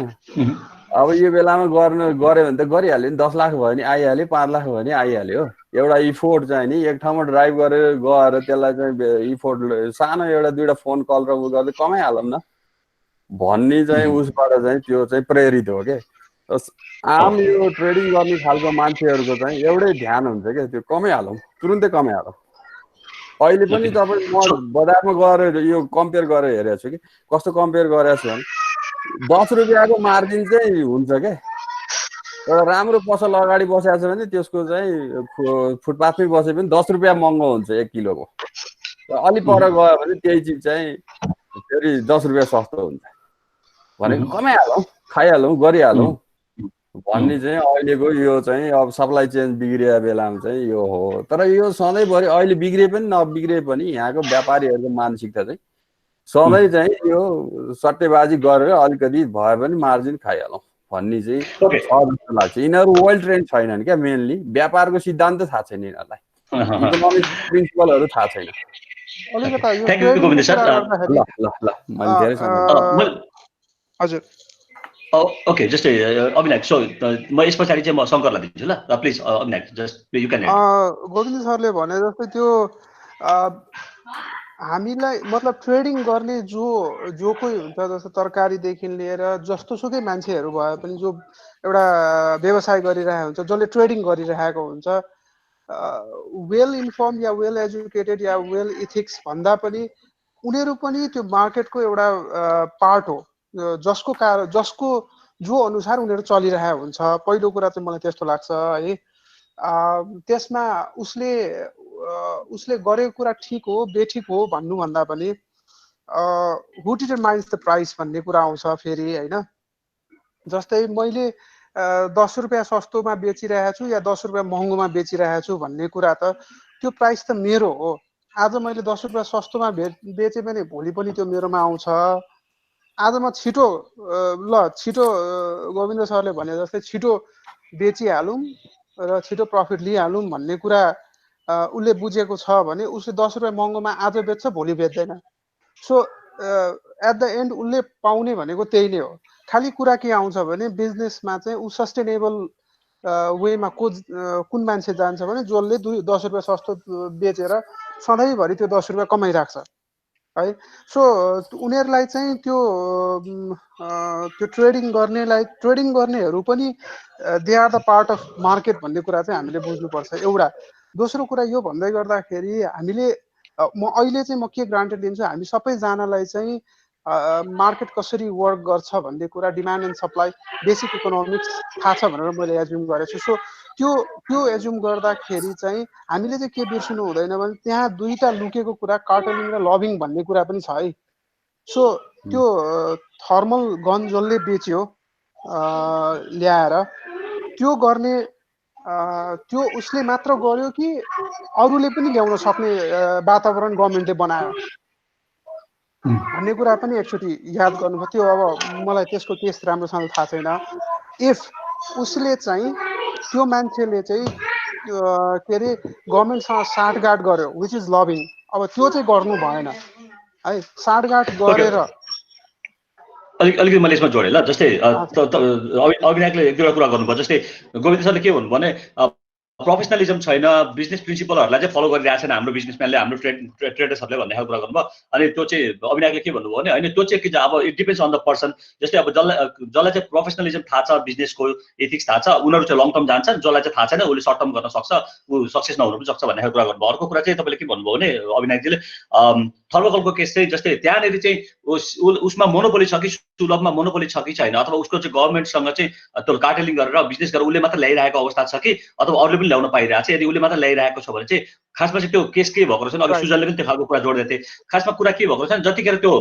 अब यो बेलामा गऱ्यो भने त गरिहाल्यो नि, 10 लाख भयो नि आइहाल्यो, 5 लाख भयो नि आइहाल्यो। एउटा इफोर्ट चाहिँ नि एक ठाउँमा ड्राइभ गरेर गएर त्यसलाई चाहिँ इफोर्ट सानो एउटा 2टा फोन कल र उ गर्दै कमाइहालौँ न भन्ने चाहिँ उसबाट चाहिँ त्यो चाहिँ प्रेरित हो के। आम यो ट्रेडिङ गर्ने खालको मान्छेहरूको चाहिँ एउटै ध्यान हुन्छ क्या, त्यो कमाइहालौँ, तुरुन्तै कमाइहालौँ। अहिले पनि तपाईँ म बजारमा गएर यो कम्पेयर गरेर हेरेको छु कि कस्तो कम्पेयर गरेको छु भने 10 रुपियाँको मार्जिन चाहिँ हुन्छ क्या। एउटा राम्रो पसल अगाडि बसेको छ भने त्यसको चाहिँ फुटपाथमै बसे पनि 10 रुपियाँ महँगो हुन्छ 1 किलोको। र अलि पर गयो भने त्यही चिज चाहिँ फेरि 10 रुपियाँ सस्तो हुन्छ भनेको कमाइहालौँ, खाइहालौँ, गरिहालौँ भन्ने चाहिँ अहिलेको यो चाहिँ अब सप्लाई चेन बिग्रिएको बेलामा चाहिँ यो हो। तर यो सधैँभरि अहिले बिग्रे पनि नबिग्रे पनि यहाँको व्यापारीहरूको मानसिकता चाहिँ सधैँ चाहिँ यो सट्टेबाजी गरेर अलिकति भए पनि मार्जिन खाइहालौँ भन्ने चाहिँ जस्तो लाग्छ। यिनीहरू वेल ट्रेन्ड छैनन् क्या, मेनली व्यापारको सिद्धान्त थाहा छैन यिनीहरूलाई, इकोनोमिक प्रिन्सिपलहरू थाहा छैन। हजुर ओके जस्तै अविनायक, सो म यस पछाडि चाहिँ म शङ्करलाई दिन्छु ल, please Avinayak just you can. Govind सरले भने जस्तै त्यो हामीलाई मतलब ट्रेडिङ गर्ने जो कोही हुन्छ, जस्तो तरकारीदेखि लिएर जस्तोसुकै मान्छेहरू भए पनि जो एउटा व्यवसाय गरिरहेको हुन्छ, जसले ट्रेडिङ गरिरहेको हुन्छ, वेल इन्फर्म या वेल एजुकेटेड या वेल इथिक्स भन्दा पनि उनीहरू पनि त्यो मार्केटको एउटा पार्ट हो, जसको जो अनुसार उनीहरू चलिरहेको हुन्छ। पहिलो कुरा चाहिँ मलाई त्यस्तो लाग्छ है। त्यसमा उसले गरेको कुरा ठिक हो बेठिक हो भन्नुभन्दा पनि हु डिटरमाइन्स द प्राइस भन्ने कुरा आउँछ फेरि होइन। जस्तै मैले 10 रुपियाँ सस्तोमा बेचिरहेको छु या 10 रुपियाँ महँगोमा बेचिरहेको छु भन्ने कुरा त त्यो प्राइस त मेरो हो। आज मैले 10 रुपियाँ सस्तोमा बेचेँ भने भोलि पनि त्यो मेरोमा आउँछ। आज म छिटो गोविन्द सरले भने जस्तै छिटो बेचिहालौँ र छिटो प्रफिट लिइहालौँ भन्ने कुरा उसले बुझेको छ भने उसले 10 रुपियाँ महँगोमा आज बेच्छ, भोलि बेच्दैन। सो एट द एन्ड उसले पाउने भनेको त्यही नै हो। खालि कुरा के आउँछ भने बिजनेसमा चाहिँ ऊ सस्टेनेबल वेमा कुन मान्छे जान्छ भने जसले 10 रुपियाँ सस्तो बेचेर सधैँभरि त्यो 10 रुपियाँ कमाइराख्छ है। सो उनीहरूलाई चाहिँ त्यो ट्रेडिङ गर्नेहरू पनि they are the part of market भन्ने कुरा चाहिँ हामीले बुझ्नुपर्छ एउटा। दोस्रो कुरा यो भन्दै गर्दाखेरि हामीले म के ग्रान्टेड लिन्छु, हामी सबैजनालाई चाहिँ मार्केट कसरी वर्क गर्छ भन्ने कुरा, demand and supply, basic economics थाहा छ भनेर मैले एज्युम गरेको छु। सो त्यो एज्युम गर्दाखेरि चाहिँ हामीले चाहिँ के बिर्सिनु हुँदैन भने त्यहाँ दुईटा लुकेको कुरा कार्टलिङ र लबिङ भन्ने कुरा पनि छ है। सो त्यो थर्मल गन जसले बेच्यो ल्याएर त्यो गर्ने त्यो उसले मात्र गर्यो कि अरूले पनि ल्याउन सक्ने वातावरण गभर्मेन्टले बनायो भन्ने कुरा पनि एकचोटि याद गर्नुपर्छ। त्यो अब मलाई त्यसको केस राम्रोसँग थाहा छैन। इफ उसले चाहिँ त्यो मान्छेले चाहिँ के अरे गभर्मेन्टसँग साँठगाँठ गर्यो विच इज लबिङ, अब त्यो चाहिँ गर्नु भएन है। साँठगाँठ गरेर अलिकति मैले यसमा जोडेँ ल। जस्तै अविनायकले एक दुईवटा कुरा गर्नुभयो। जस्तै गोविन्द सरले के भन्नु भने प्रोफेसनलिजम छैन, बिजनेस प्रिन्सिपलहरूलाई चाहिँ फलो गरिरहेको छैन हाम्रो बिजनेसम्यानले, हाम्रो ट्रेडर्सहरूले भन्ने खालको कुरा गर्नुभयो। अनि त्यो चाहिँ अविनायकले के भन्नुभयो भने होइन त्यो चाहिँ के अब it depends on the person. जस्तै अब जसलाई चाहिँ प्रोफेसनलिजम थाहा छ, बिजनेसको एथिक्स थाहा छ, उनीहरू चाहिँ लङ टर्म जान्छ, जसलाई चाहिँ थाहा छैन उसले सर्ट टर्म गर्न सक्छ, ऊ सक्सेस नहुनु पनि सक्छ भन्ने खालको कुरा गर्नुभयो। अर्को कुरा चाहिँ तपाईँले के भन्नुभयो भने अविनायकजीले थर्मोकोलको केस चाहिँ जस्तै त्यहाँनिर चाहिँ उसमा मोनोपोली छ कि सुलभमा मोनोपोली छ कि छैन, अथवा उसको चाहिँ गभर्मेन्टसँग चाहिँ त्यो कार्टेलिङ गरेर बिजनेस गरेर उसले मात्र ल्याइरहेको अवस्था छ कि अथवा अरूले पनि ल्याउन पाइरहेको छ। यदि उसले मात्र ल्याइरहेको छ भने चाहिँ खासमा चाहिँ त्यो केस के भएको रहेछ। अघि सुजनले पनि त्यो खालको कुरा जोड्दै थिए। खासमा कुरा के भएको रहेछ जतिखेर त्यो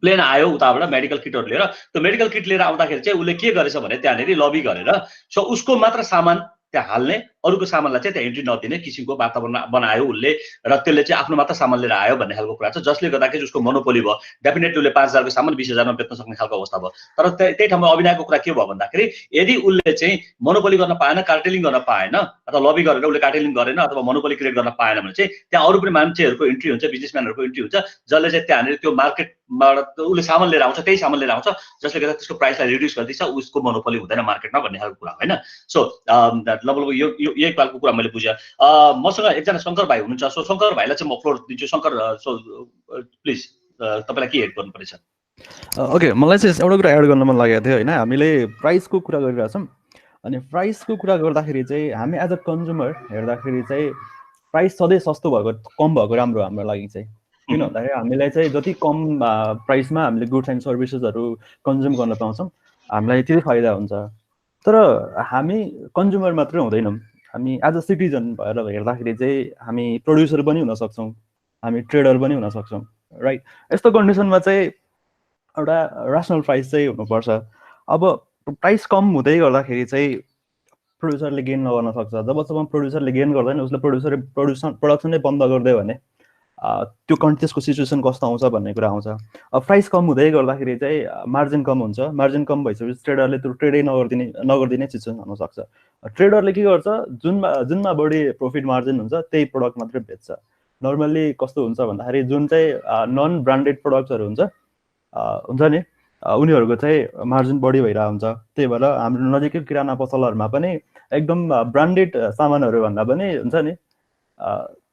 प्लेन आयो उताबाट मेडिकल किटहरू लिएर, त्यो मेडिकल किट लिएर आउँदाखेरि चाहिँ उसले के गरेछ भने त्यहाँनिर लबी गरेर सो उसको मात्र सामान त्यहाँ हाल्ने, अरूको सामानलाई चाहिँ त्यहाँ एन्ट्री नदिने किसिमको वातावरण बनायो उसले, र त्यसले चाहिँ आफ्नो मात्र सामान लिएर आयो भन्ने खालको कुरा छ, जसले गर्दाखेरि उसको मोनोपोली भयो। डेफिनेटली उसले 5,000 को सामान 20,000 मा बेच्न सक्ने खालको अवस्था भयो। तर त्यही ठाउँमा अविनायकको कुरा के भयो भन्दाखेरि यदि उसले चाहिँ मोनोपोली गर्न पाएन, कार्टेलिङ गर्न पाएन, अथवा लबी गरेर उसले कार्टेलिङ गरेन अथवा मोनोपोली क्रिएट गर्न पाएन भने चाहिँ त्यहाँ अरू पनि मान्छेहरूको इन्ट्री हुन्छ, बिजनेसम्यानहरूको इन्ट्री हुन्छ, जसले चाहिँ त्यहाँनिर त्यो मार्केटबाट उसले सामान लिएर आउँछ, त्यही सामान लिएर आउँछ, जसले गर्दा त्यसको प्राइसलाई रिड्युस गरिदिन्छ, उसको मोनोपोली हुँदैन मार्केटमा भन्ने खालको कुरा होइन। सो लगभग यो यही खालको कुरा मैले बुझेँ। मसँग एकजना शङ्कर भाइ हुनुहुन्छ, सो शङ्कर भाइलाई चाहिँ म फ्लोर दिन्छु। शङ्कर सो प्लिज तपाईँलाई के एड गर्नु पर्छ? ओके, मलाई चाहिँ एउटा कुरा एड गर्न मन लागेको थियो होइन। हामीले प्राइसको कुरा गरिरहेको छौँ, अनि प्राइसको कुरा गर्दाखेरि चाहिँ हामी एज अ कन्ज्युमर हेर्दाखेरि चाहिँ प्राइस सधैँ सस्तो भएको कम भएको राम्रो हाम्रो लागि चाहिँ। किन भन्दाखेरि हामीलाई चाहिँ जति कम प्राइसमा हामीले गुड्स एन्ड सर्भिसेसहरू कन्ज्युम गर्न पाउँछौँ हामीलाई त्यति फाइदा हुन्छ। तर हामी कन्ज्युमर मात्रै हुँदैनौँ, हामी एज अ सिटिजन भएर हेर्दाखेरि चाहिँ हामी प्रड्युसर पनि हुन सक्छौँ, हामी ट्रेडर पनि हुन सक्छौँ, राइट। यस्तो कन्डिसनमा चाहिँ एउटा रेसनल प्राइस चाहिँ हुनुपर्छ। अब प्राइस कम हुँदै गर्दाखेरि चाहिँ प्रड्युसरले गेन नगर्न सक्छ। जबसम्म प्रड्युसरले गेन गर्दैन उसले प्रोडक्सनै बन्द गरिदियो भने त्यो त्यसको सिचुएसन कस्तो आउँछ भन्ने कुरा आउँछ। अब प्राइस कम हुँदै गर्दाखेरि चाहिँ मार्जिन कम हुन्छ, मार्जिन कम भइसकेपछि ट्रेडरले त्यो ट्रेडै नगरिदिने सिचुएसन हुनसक्छ। ट्रेडरले के गर्छ, जुनमा बढी प्रफिट मार्जिन हुन्छ त्यही प्रडक्ट मात्रै बेच्छ। नर्मल्ली कस्तो हुन्छ भन्दाखेरि जुन चाहिँ नन ब्रान्डेड प्रडक्ट्सहरू हुन्छ नि उनीहरूको चाहिँ मार्जिन बढी भइरहेको हुन्छ। त्यही भएर हाम्रो नजिकै किराना पसलहरूमा पनि एकदम ब्रान्डेड सामानहरू भन्दा पनि हुन्छ नि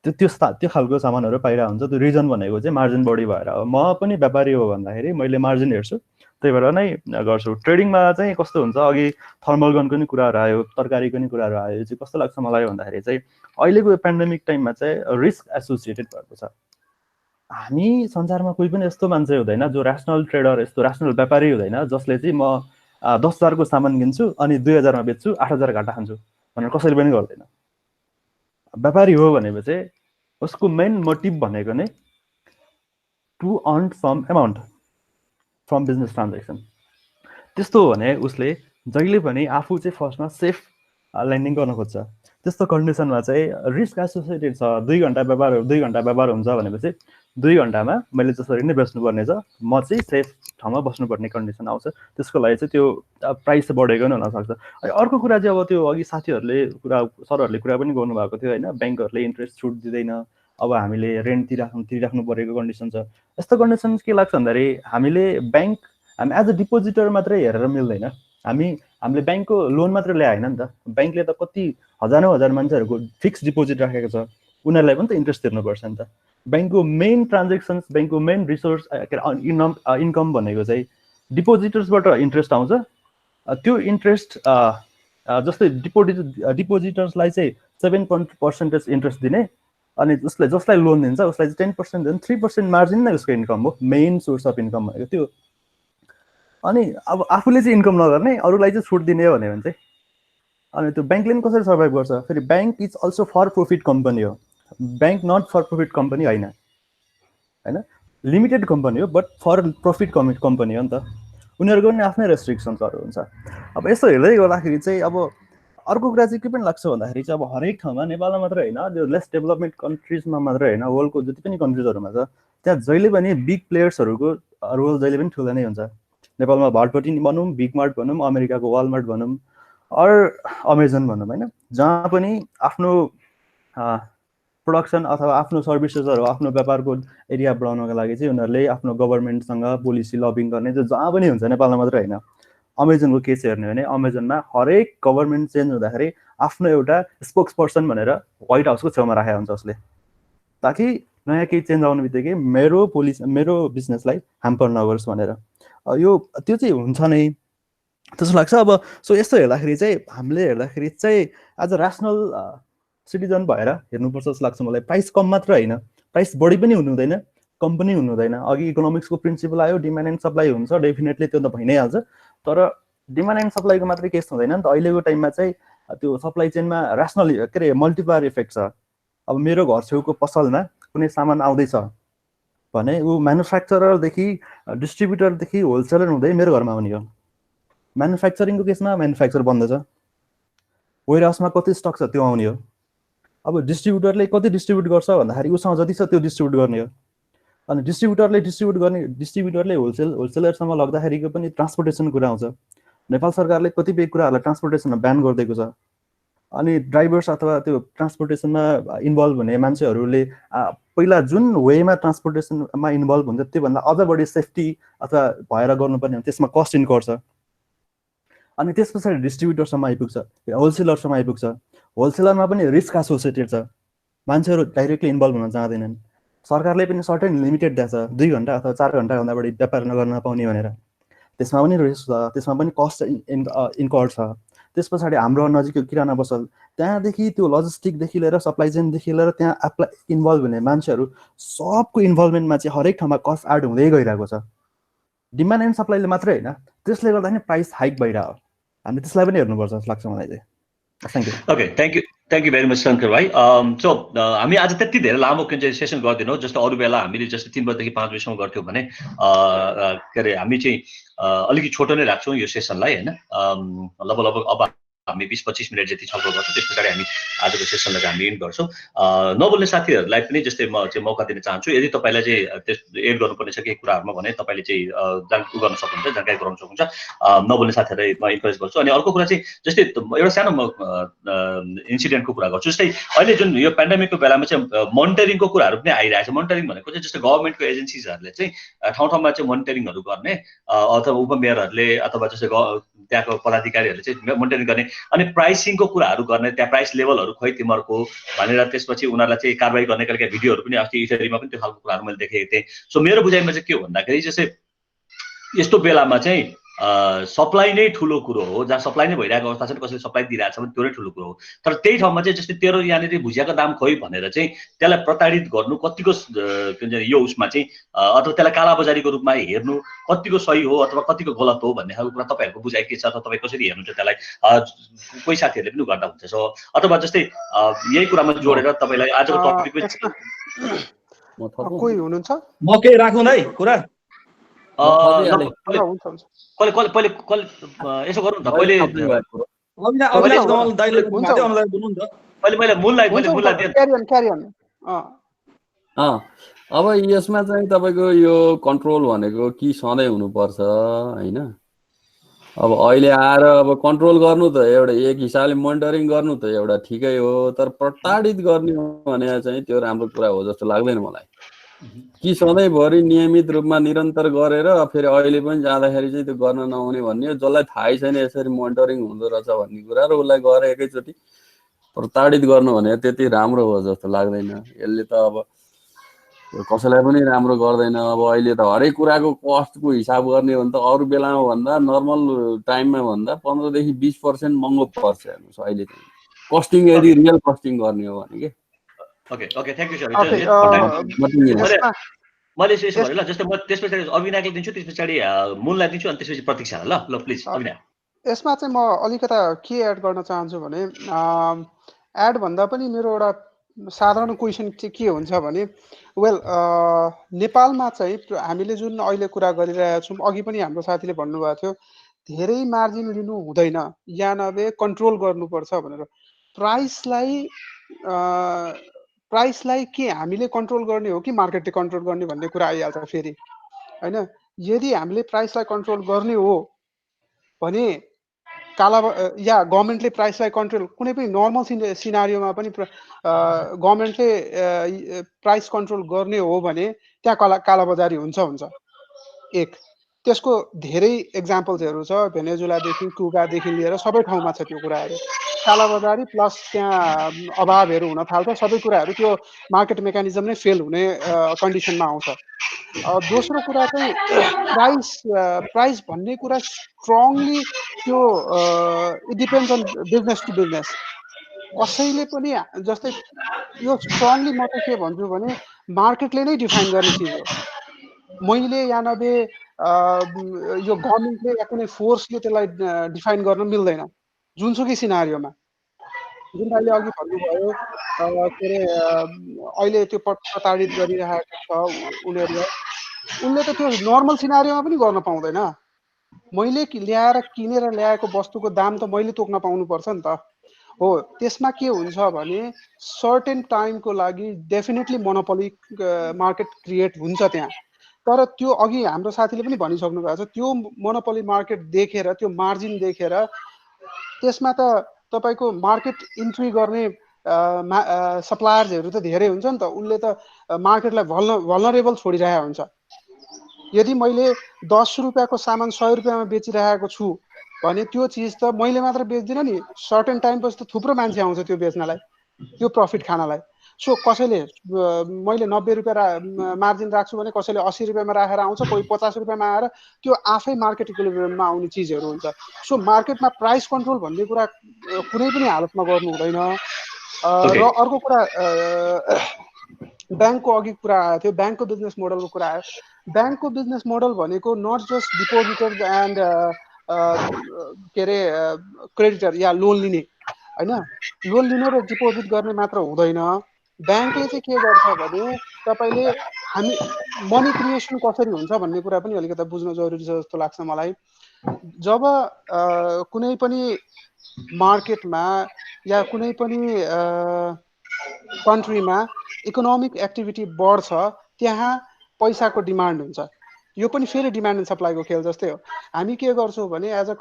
त्यो खालको सामानहरू पाइरहेको हुन्छ। त्यो रिजन भनेको चाहिँ मार्जिन बढी भएर हो। म पनि व्यापारी हो भन्दाखेरि मैले मार्जिन हेर्छु, त्यही भएर नै गर्छु। ट्रेडिङमा चाहिँ कस्तो हुन्छ, अघि थर्मल गनको नि कुराहरू आयो, तरकारीको नि कुराहरू आयो, यो चाहिँ कस्तो लाग्छ मलाई भन्दाखेरि चाहिँ अहिलेको पेन्डेमिक टाइममा चाहिँ रिस्क एसोसिएटेड भएको छ। हामी संसारमा कोही पनि यस्तो मान्छे हुँदैन जो रेसनल ट्रेडर, यस्तो रेसनल व्यापारी हुँदैन जसले चाहिँ म 10,000 को सामान किन्छु अनि 2,000 मा बेच्छु, 8,000 घाटा खान्छु भनेर कसैले पनि गर्दैन। व्यापारी हो भनेपछि उसको मेन मोटिभ भनेको नै to earn some amount from business transaction. त्यस्तो हो भने उसले जहिले पनि आफू चाहिँ फर्स्टमा सेफ ल्यान्डिङ गर्न खोज्छ। त्यस्तो कन्डिसनमा चाहिँ रिस्क एसोसिएटेड छ। 2 घन्टा व्यापार हुन्छ भनेपछि 2 घन्टामा मैले जसरी नै बेच्नुपर्ने छ, म चाहिँ सेफ ठाउँमा बस्नुपर्ने कन्डिसन आउँछ। त्यसको लागि चाहिँ त्यो प्राइस बढेको नि हुनसक्छ। अर्को कुरा चाहिँ अब त्यो अघि सरहरूले कुरा पनि गर्नुभएको थियो होइन, ब्याङ्कहरूले इन्ट्रेस्ट छुट दिँदैन, अब हामीले रेन्ट तिरिराख्नु परेको कन्डिसन छ। यस्तो कन्डिसन के लाग्छ भन्दाखेरि हामी एज अ डिपोजिटर मात्रै हेरेर मिल्दैन। हामीले ब्याङ्कको लोन मात्र ल्याए होइन नि त, ब्याङ्कले त कति हजार मान्छेहरूको फिक्स डिपोजिट राखेको छ, उनीहरूलाई पनि त इन्ट्रेस्ट तिर्नुपर्छ नि त। ब्याङ्कको मेन ट्रान्जेक्सन्स, ब्याङ्कको मेन रिसोर्स इन्कम भनेको चाहिँ डिपोजिटर्सबाट इन्ट्रेस्ट आउँछ। त्यो इन्ट्रेस्ट जस्तै डिपोजिटर्सलाई चाहिँ 7% इन्ट्रेस्ट दिने, अनि जसलाई लोन दिन्छ उसलाई चाहिँ 10% दिने, 3% मार्जिन नै उसको इन्कम हो, मेन सोर्स अफ इन्कम भनेको त्यो। अनि अब आफूले चाहिँ इन्कम नगर्ने, अरूलाई चाहिँ छुट दिने हो भने चाहिँ अनि त्यो ब्याङ्कले पनि कसरी सर्भाइभ गर्छ? फेरि bank is also for profit company हो, bank not for profit company होइन, लिमिटेड कम्पनी हो बट फर प्रफिट कम्पनी हो नि त। उनीहरूको पनि आफ्नै रेस्ट्रिक्सन्सहरू हुन्छ। अब यस्तो हेर्दै गर्दाखेरि चाहिँ अब अर्को कुरा चाहिँ के पनि लाग्छ भन्दाखेरि चाहिँ अब हरेक ठाउँमा, नेपालमा मात्रै होइन, त्यो लेस डेभलपमेन्ट कन्ट्रिजमा मात्रै होइन, वर्ल्डको जति पनि कन्ट्रिजहरूमा छ त्यहाँ जहिले पनि बिग प्लेयर्सहरूको रोल जहिले पनि ठुलो नै हुन्छ। नेपालमा भाटपट्टि भनौँ, बिग मार्ट भनौँ, अमेरिकाको वालमार्ट भनौँ, अमेजन भनौँ होइन, जहाँ पनि आफ्नो प्रोडक्सन अथवा आफ्नो सर्भिसेसहरू, आफ्नो व्यापारको एरिया बढाउनको लागि चाहिँ उनीहरूले आफ्नो गभर्मेन्टसँग पोलिसी लबिङ गर्ने चाहिँ जहाँ पनि हुन्छ। नेपालमा मात्रै होइन, अमेजनको केस हेर्ने भने अमेजनमा हरेक गभर्मेन्ट चेन्ज हुँदाखेरि आफ्नो एउटा स्पोक्स पर्सन भनेर व्हाइट हाउसको छेउमा राखेको हुन्छ उसले, ताकि नयाँ केही चेन्ज आउने बित्तिकै मेरो बिजनेसलाई ह्याम्पर नगरोस् भनेर। यो त्यो चाहिँ हुन्छ नै त्यस्तो लाग्छ। अब सो यस्तो हेर्दाखेरि चाहिँ हामीले हेर्दाखेरि चाहिँ एज अ ऱ्यासनल सिटिजन भएर हेर्नुपर्छ जस्तो लाग्छ मलाई। प्राइस कम मात्र होइन, प्राइस बढी पनि हुनु हुँदैन, कम पनि हुनु हुँदैन। अघि इकोनोमिक्सको प्रिन्सिपल आयो, डिमान्ड एन्ड सप्लाई हुन्छ, डेफिनेटली त्यो त भइ नै हाल्छ। तर डिमान्ड एन्ड सप्लाईको मात्रै केस हुँदैन नि त। अहिलेको टाइममा चाहिँ त्यो सप्लाई चेनमा ऱ्यासनल के अरे मल्टिप्लायर इफेक्ट छ। अब मेरो घर छेउको पसलमा कुनै सामान आउँदैछ भने ऊ म्यानुफ्याक्चररदेखि डिस्ट्रिब्युटरदेखि होलसेलर हुँदै मेरो घरमा आउने हो। म्यानुफ्याक्चरिङको केसमा म्यानुफ्याक्चर बन्द छ, वेयर हाउसमा कति स्टक छ त्यो आउने हो। अब डिस्ट्रिब्युटरले कति डिस्ट्रिब्युट गर्छ भन्दाखेरि उसँग जति छ त्यो डिस्ट्रिब्युट गर्ने हो। अनि डिस्ट्रिब्युटरले होलसेलरसम्म लग्दाखेरिको पनि ट्रान्सपोर्टेसन कुरा आउँछ। नेपाल सरकारले कतिपय कुराहरूलाई ट्रान्सपोर्टेसनमा ब्यान गरिदिएको छ। अनि ड्राइभर्स अथवा त्यो ट्रान्सपोर्टेसनमा इन्भल्भ हुने मान्छेहरूले पहिला जुन वेमा ट्रान्सपोर्टेसनमा इन्भल्भ हुन्छ त्योभन्दा अझ बढी सेफ्टी अथवा भएर गर्नुपर्ने हुन्छ, त्यसमा कस्ट इन्कर छ। अनि त्यस पछाडि डिस्ट्रिब्युटरसम्म आइपुग्छ, होलसेलरसम्म आइपुग्छ। होलसेलरमा पनि रिस्क एसोसिएटेड छ, मान्छेहरू डाइरेक्टली इन्भल्भ हुन चाहँदैनन्। सरकारले पनि सर्टेन लिमिटेड दिएको छ, 2 घन्टा अथवा 4 घन्टाभन्दा बढी व्यापार गर्न नपाउने भनेर। त्यसमा पनि रिस्क छ, त्यसमा पनि कस्ट इन्कर छ। त्यस पछाडि हाम्रो नजिकको किराना पसल, त्यहाँदेखि त्यो लजिस्टिकदेखि लिएर सप्लाई चेनदेखि लिएर त्यहाँ इन्भल्भ हुने मान्छेहरू सबको इन्भल्भमेन्टमा चाहिँ हरेक ठाउँमा कस्ट एड हुँदै गइरहेको छ। डिमान्ड एन्ड सप्लाईले मात्रै होइन, त्यसले गर्दाखेरि प्राइस हाइक भइरहेको, हामीले त्यसलाई पनि हेर्नुपर्छ जस्तो लाग्छ मलाई चाहिँ। Thank you. Okay, thank you very much Shankar भाइ। सो हामी आज त्यति धेरै लामो सेसन गर्दैनौँ। जस्तो अरू बेला हामीले जस्तो 3 बजेदेखि 5 बजीसम्म गर्थ्यौँ भने के अरे हामी चाहिँ अलिकति छोटो नै राख्छौँ यो सेसनलाई होइन। लगभग अब हामी 20-25 मिनट जति छलफल गर्छौँ, त्यस पछाडि हामी आजको सेसनलाई हामी इन्ड गर्छौँ। नबोल्ने साथीहरूलाई पनि जस्तै म चाहिँ मौका दिन चाहन्छु, यदि तपाईँलाई चाहिँ एड गर्नुपर्ने छ केही कुराहरूमा भने तपाईँले चाहिँ गर्न सक्नुहुन्छ, जानकारी गराउन सक्नुहुन्छ। नबोल्ने साथीहरूलाई म इन्करेज गर्छु। अनि अर्को कुरा चाहिँ जस्तै एउटा सानो म इन्सिडेन्टको कुरा गर्छु। जस्तै अहिले जुन यो पेन्डेमिकको बेलामा चाहिँ मोनिटरिङको कुराहरू पनि आइरहेको छ। मोनिटरिङ भनेको चाहिँ जस्तै गभर्मेन्टको एजेन्सिजहरूले चाहिँ ठाउँ ठाउँमा चाहिँ मोनिटरिङहरू गर्ने अथवा उपमेयरहरूले अथवा जस्तै त्यहाँको पदाधिकारीहरूले चाहिँ मोनिटरिङ गर्ने अनि प्राइसिङको कुराहरू गर्ने, त्यहाँ प्राइस लेभलहरू खोइ तिमीहरूको भनेर त्यसपछि उनीहरूलाई चाहिँ कारवाही गर्ने खालको भिडियोहरू पनि अस्ति इथेरीमा पनि त्यो खालको कुराहरू मैले देखेको थिएँ। सो मेरो बुझाइमा चाहिँ के हो भन्दाखेरि जस्तै यस्तो बेलामा चाहिँ सप्लाई नै ठुलो कुरो हो। जहाँ सप्लाई नै भइरहेको अवस्था छ, कसैले सप्लाई दिइरहेको छ भने त्यो नै ठुलो कुरो हो। तर त्यही ठाउँमा चाहिँ जस्तै तेरो यहाँनिर भुजियाको दाम खोइ भनेर चाहिँ त्यसलाई प्रताडित गर्नु कतिको यो उसमा चाहिँ अथवा त्यसलाई कालाबजारीको रूपमा हेर्नु कतिको सही हो अथवा कतिको गलत हो भन्ने खालको कुरा तपाईँहरूको बुझाइ के छ अथवा तपाईँ कसरी हेर्नुहुन्छ त्यसलाई, कोही साथीहरूले पनि गर्दा हुन्छ। सो अथवा जस्तै यही कुरामा जोडेर तपाईँलाई आजको टपिक कोही हुनुहुन्छ? म केही राखौँ है कुरा? यसो गरौँ न त, पहिले अब यसमा चाहिँ तपाईँको यो कन्ट्रोल भनेको कि सधैँ हुनुपर्छ होइन। अब अहिले आएर अब कन्ट्रोल गर्नु त एउटा एक हिसाबले मोनिटरिङ गर्नु त एउटा ठिकै हो, तर प्रताडित गर्ने भने चाहिँ त्यो राम्रो कुरा हो जस्तो लाग्दैन मलाई। कि सधैँभरि नियमित रूपमा निरन्तर गरेर फेरि अहिले पनि जाँदाखेरि चाहिँ त्यो गर्न नहुने भन्ने, जसलाई थाहै छैन यसरी मोनिटरिङ हुँदो रहेछ भन्ने कुरा र उसलाई गएर एकैचोटि प्रताडित गर्नु भने त्यति राम्रो हो जस्तो लाग्दैन। यसले त अब कसैलाई पनि राम्रो गर्दैन। अब अहिले त हरेक कुराको कस्टको हिसाब गर्ने हो भने त अरू बेलामा भन्दा नर्मल टाइममा भन्दा 15 देखि 20% महँगो पर्छ हेर्नुहोस् अहिले चाहिँ कस्टिङ, यदि रियल कस्टिङ गर्ने हो भने के। Okay, thank you sir. मैले यसो गरेँ ल, जस्तै म त्यस पछाडि अविनायकले दिन्छु, त्यस पछाडि मूललाई दिन्छु अनि त्यसपछि प्रतीक्षा। ल प्लिज अविनायक। यसमा चाहिँ म अलिकता के एड गर्न चाहन्छु भने एड भन्दा पनि मेरो एउटा साधारण क्वेसन चाहिँ के हुन्छ भने वेल नेपालमा चाहिँ हामीले जुन अहिले कुरा गरिरहेका छौँ, अघि पनि हाम्रो साथीले भन्नुभएको थियो धेरै मार्जिन लिनु हुँदैन या नभए कन्ट्रोल गर्नुपर्छ भनेर। प्राइसलाई के हामीले कन्ट्रोल गर्ने हो कि मार्केटले कन्ट्रोल गर्ने भन्ने कुरा आइहाल्छ फेरि होइन। यदि हामीले प्राइसलाई कन्ट्रोल गर्ने हो भने या गभर्मेन्टले प्राइसलाई कन्ट्रोल, कुनै पनि नर्मल सिनारियोमा पनि गभर्मेन्टले प्राइस कन्ट्रोल गर्ने हो भने त्यहाँ कालाबजारी हुन्छ। एक त्यसको धेरै एक्जाम्पल्सहरू छ, भेनेजुलादेखि क्युबादेखि लिएर सबै ठाउँमा छ त्यो कुराहरू। कालाबजारी प्लस त्यहाँ अभावहरू हुन थाल्छ, सबै कुराहरू त्यो मार्केट मेकानिजम नै फेल हुने कन्डिसनमा आउँछ। दोस्रो कुरा चाहिँ प्राइस भन्ने कुरा स्ट्रङली त्यो it depends on business to business. कसैले पनि जस्तै यो स्ट्रङली म चाहिँ के भन्छु भने मार्केटले नै डिफाइन गर्ने चिज हो। मैले या नभए यो गभर्मेन्टले या कुनै फोर्सले त्यसलाई डिफाइन गर्न मिल्दैन जुनसुकै सिनारियोमा। जुन अहिले अघि भन्नुभयो के अरे अहिले त्यो प्रताडित गरिरहेको छ उनीहरूलाई, उनले त त्यो नर्मल सिनारियोमा पनि गर्न पाउँदैन। मैले ल्याएर किनेर ल्याएको वस्तुको दाम त मैले तोक्न पाउनुपर्छ नि त। हो, त्यसमा के हुन्छ भने सर्टेन टाइमको लागि डेफिनेटली मोनोपोली मार्केट क्रिएट हुन्छ त्यहाँ। तर त्यो अघि हाम्रो साथीले पनि भनिसक्नु भएको छ, त्यो मोनोपोली मार्केट देखेर त्यो मार्जिन देखेर त्यसमा त तपाईँको मार्केट इन्ट्री गर्ने सप्लायर्सहरू त धेरै हुन्छ नि त। उनले त मार्केटलाई भल्नरेबल छोडिरहेको हुन्छ। यदि मैले 10 रुपियाँको सामान 100 रुपियाँमा बेचिरहेको छु भने त्यो चिज त मैले मात्र बेच्दिनँ नि, सर्टेन टाइमपछि त थुप्रो मान्छे आउँछ त्यो बेच्नलाई, त्यो प्रफिट खानलाई। सो कसैले मैले 90 रुपियाँ मार्जिन राख्छु भने कसैले 80 रुपियाँमा राखेर आउँछ, कोही 50 रुपियाँमा आएर, त्यो आफै मार्केट इक्विलिब्रियममा आउने चिजहरू हुन्छ। सो मार्केटमा प्राइस कन्ट्रोल भन्ने कुरा कुनै पनि हालतमा गर्नु हुँदैन। र अर्को कुरा ब्याङ्कको अघि कुरा आएको थियो, ब्याङ्कको बिजनेस मोडलको कुरा आयो। ब्याङ्कको बिजनेस मोडल भनेको नट जस्ट डिपोजिटर्स एन्ड के अरे क्रेडिटर या लोन लिने होइन, लोन लिने र डिपोजिट गर्ने मात्र हुँदैन। ब्याङ्कले चाहिँ के गर्छ भने तपाईँले हामी मनी क्रिएसन कसरी हुन्छ भन्ने कुरा पनि अलिकति बुझ्न जरुरी छ जस्तो लाग्छ मलाई। जब कुनै पनि मार्केटमा या कुनै पनि कन्ट्रीमा इकोनोमिक एक्टिभिटी बढ्छ त्यहाँ पैसाको डिमान्ड हुन्छ। यो पनि फेरि डिमान्ड एन्ड सप्लाईको खेल जस्तै हो। हामी के गर्छौँ भने एज अ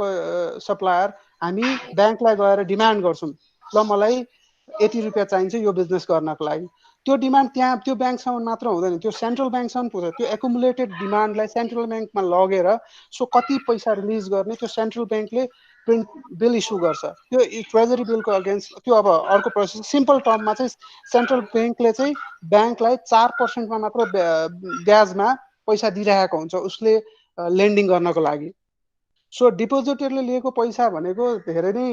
सप्लायर हामी ब्याङ्कलाई गएर डिमान्ड गर्छौँ, ल मलाई 80 रुपियाँ चाहिन्छ यो बिजनेस गर्नको लागि। त्यो डिमान्ड त्यहाँ त्यो ब्याङ्कसम्म मात्र हुँदैन, त्यो सेन्ट्रल ब्याङ्कसम्म पुग्छ। त्यो एकुमुलेटेड डिमान्डलाई सेन्ट्रल ब्याङ्कमा लगेर सो कति पैसा रिलिज गर्ने त्यो सेन्ट्रल ब्याङ्कले प्रिन्ट बिल इस्यु गर्छ। त्यो ट्रेजरी बिलको अगेन्स्ट त्यो अब अर्को प्रोसेस। सिम्पल टर्ममा चाहिँ सेन्ट्रल ब्याङ्कले चाहिँ ब्याङ्कलाई 4%मा मात्र ब्याजमा पैसा दिइरहेको हुन्छ उसले लेन्डिङ गर्नको लागि। सो डिपोजिटरले लिएको पैसा भनेको धेरै नै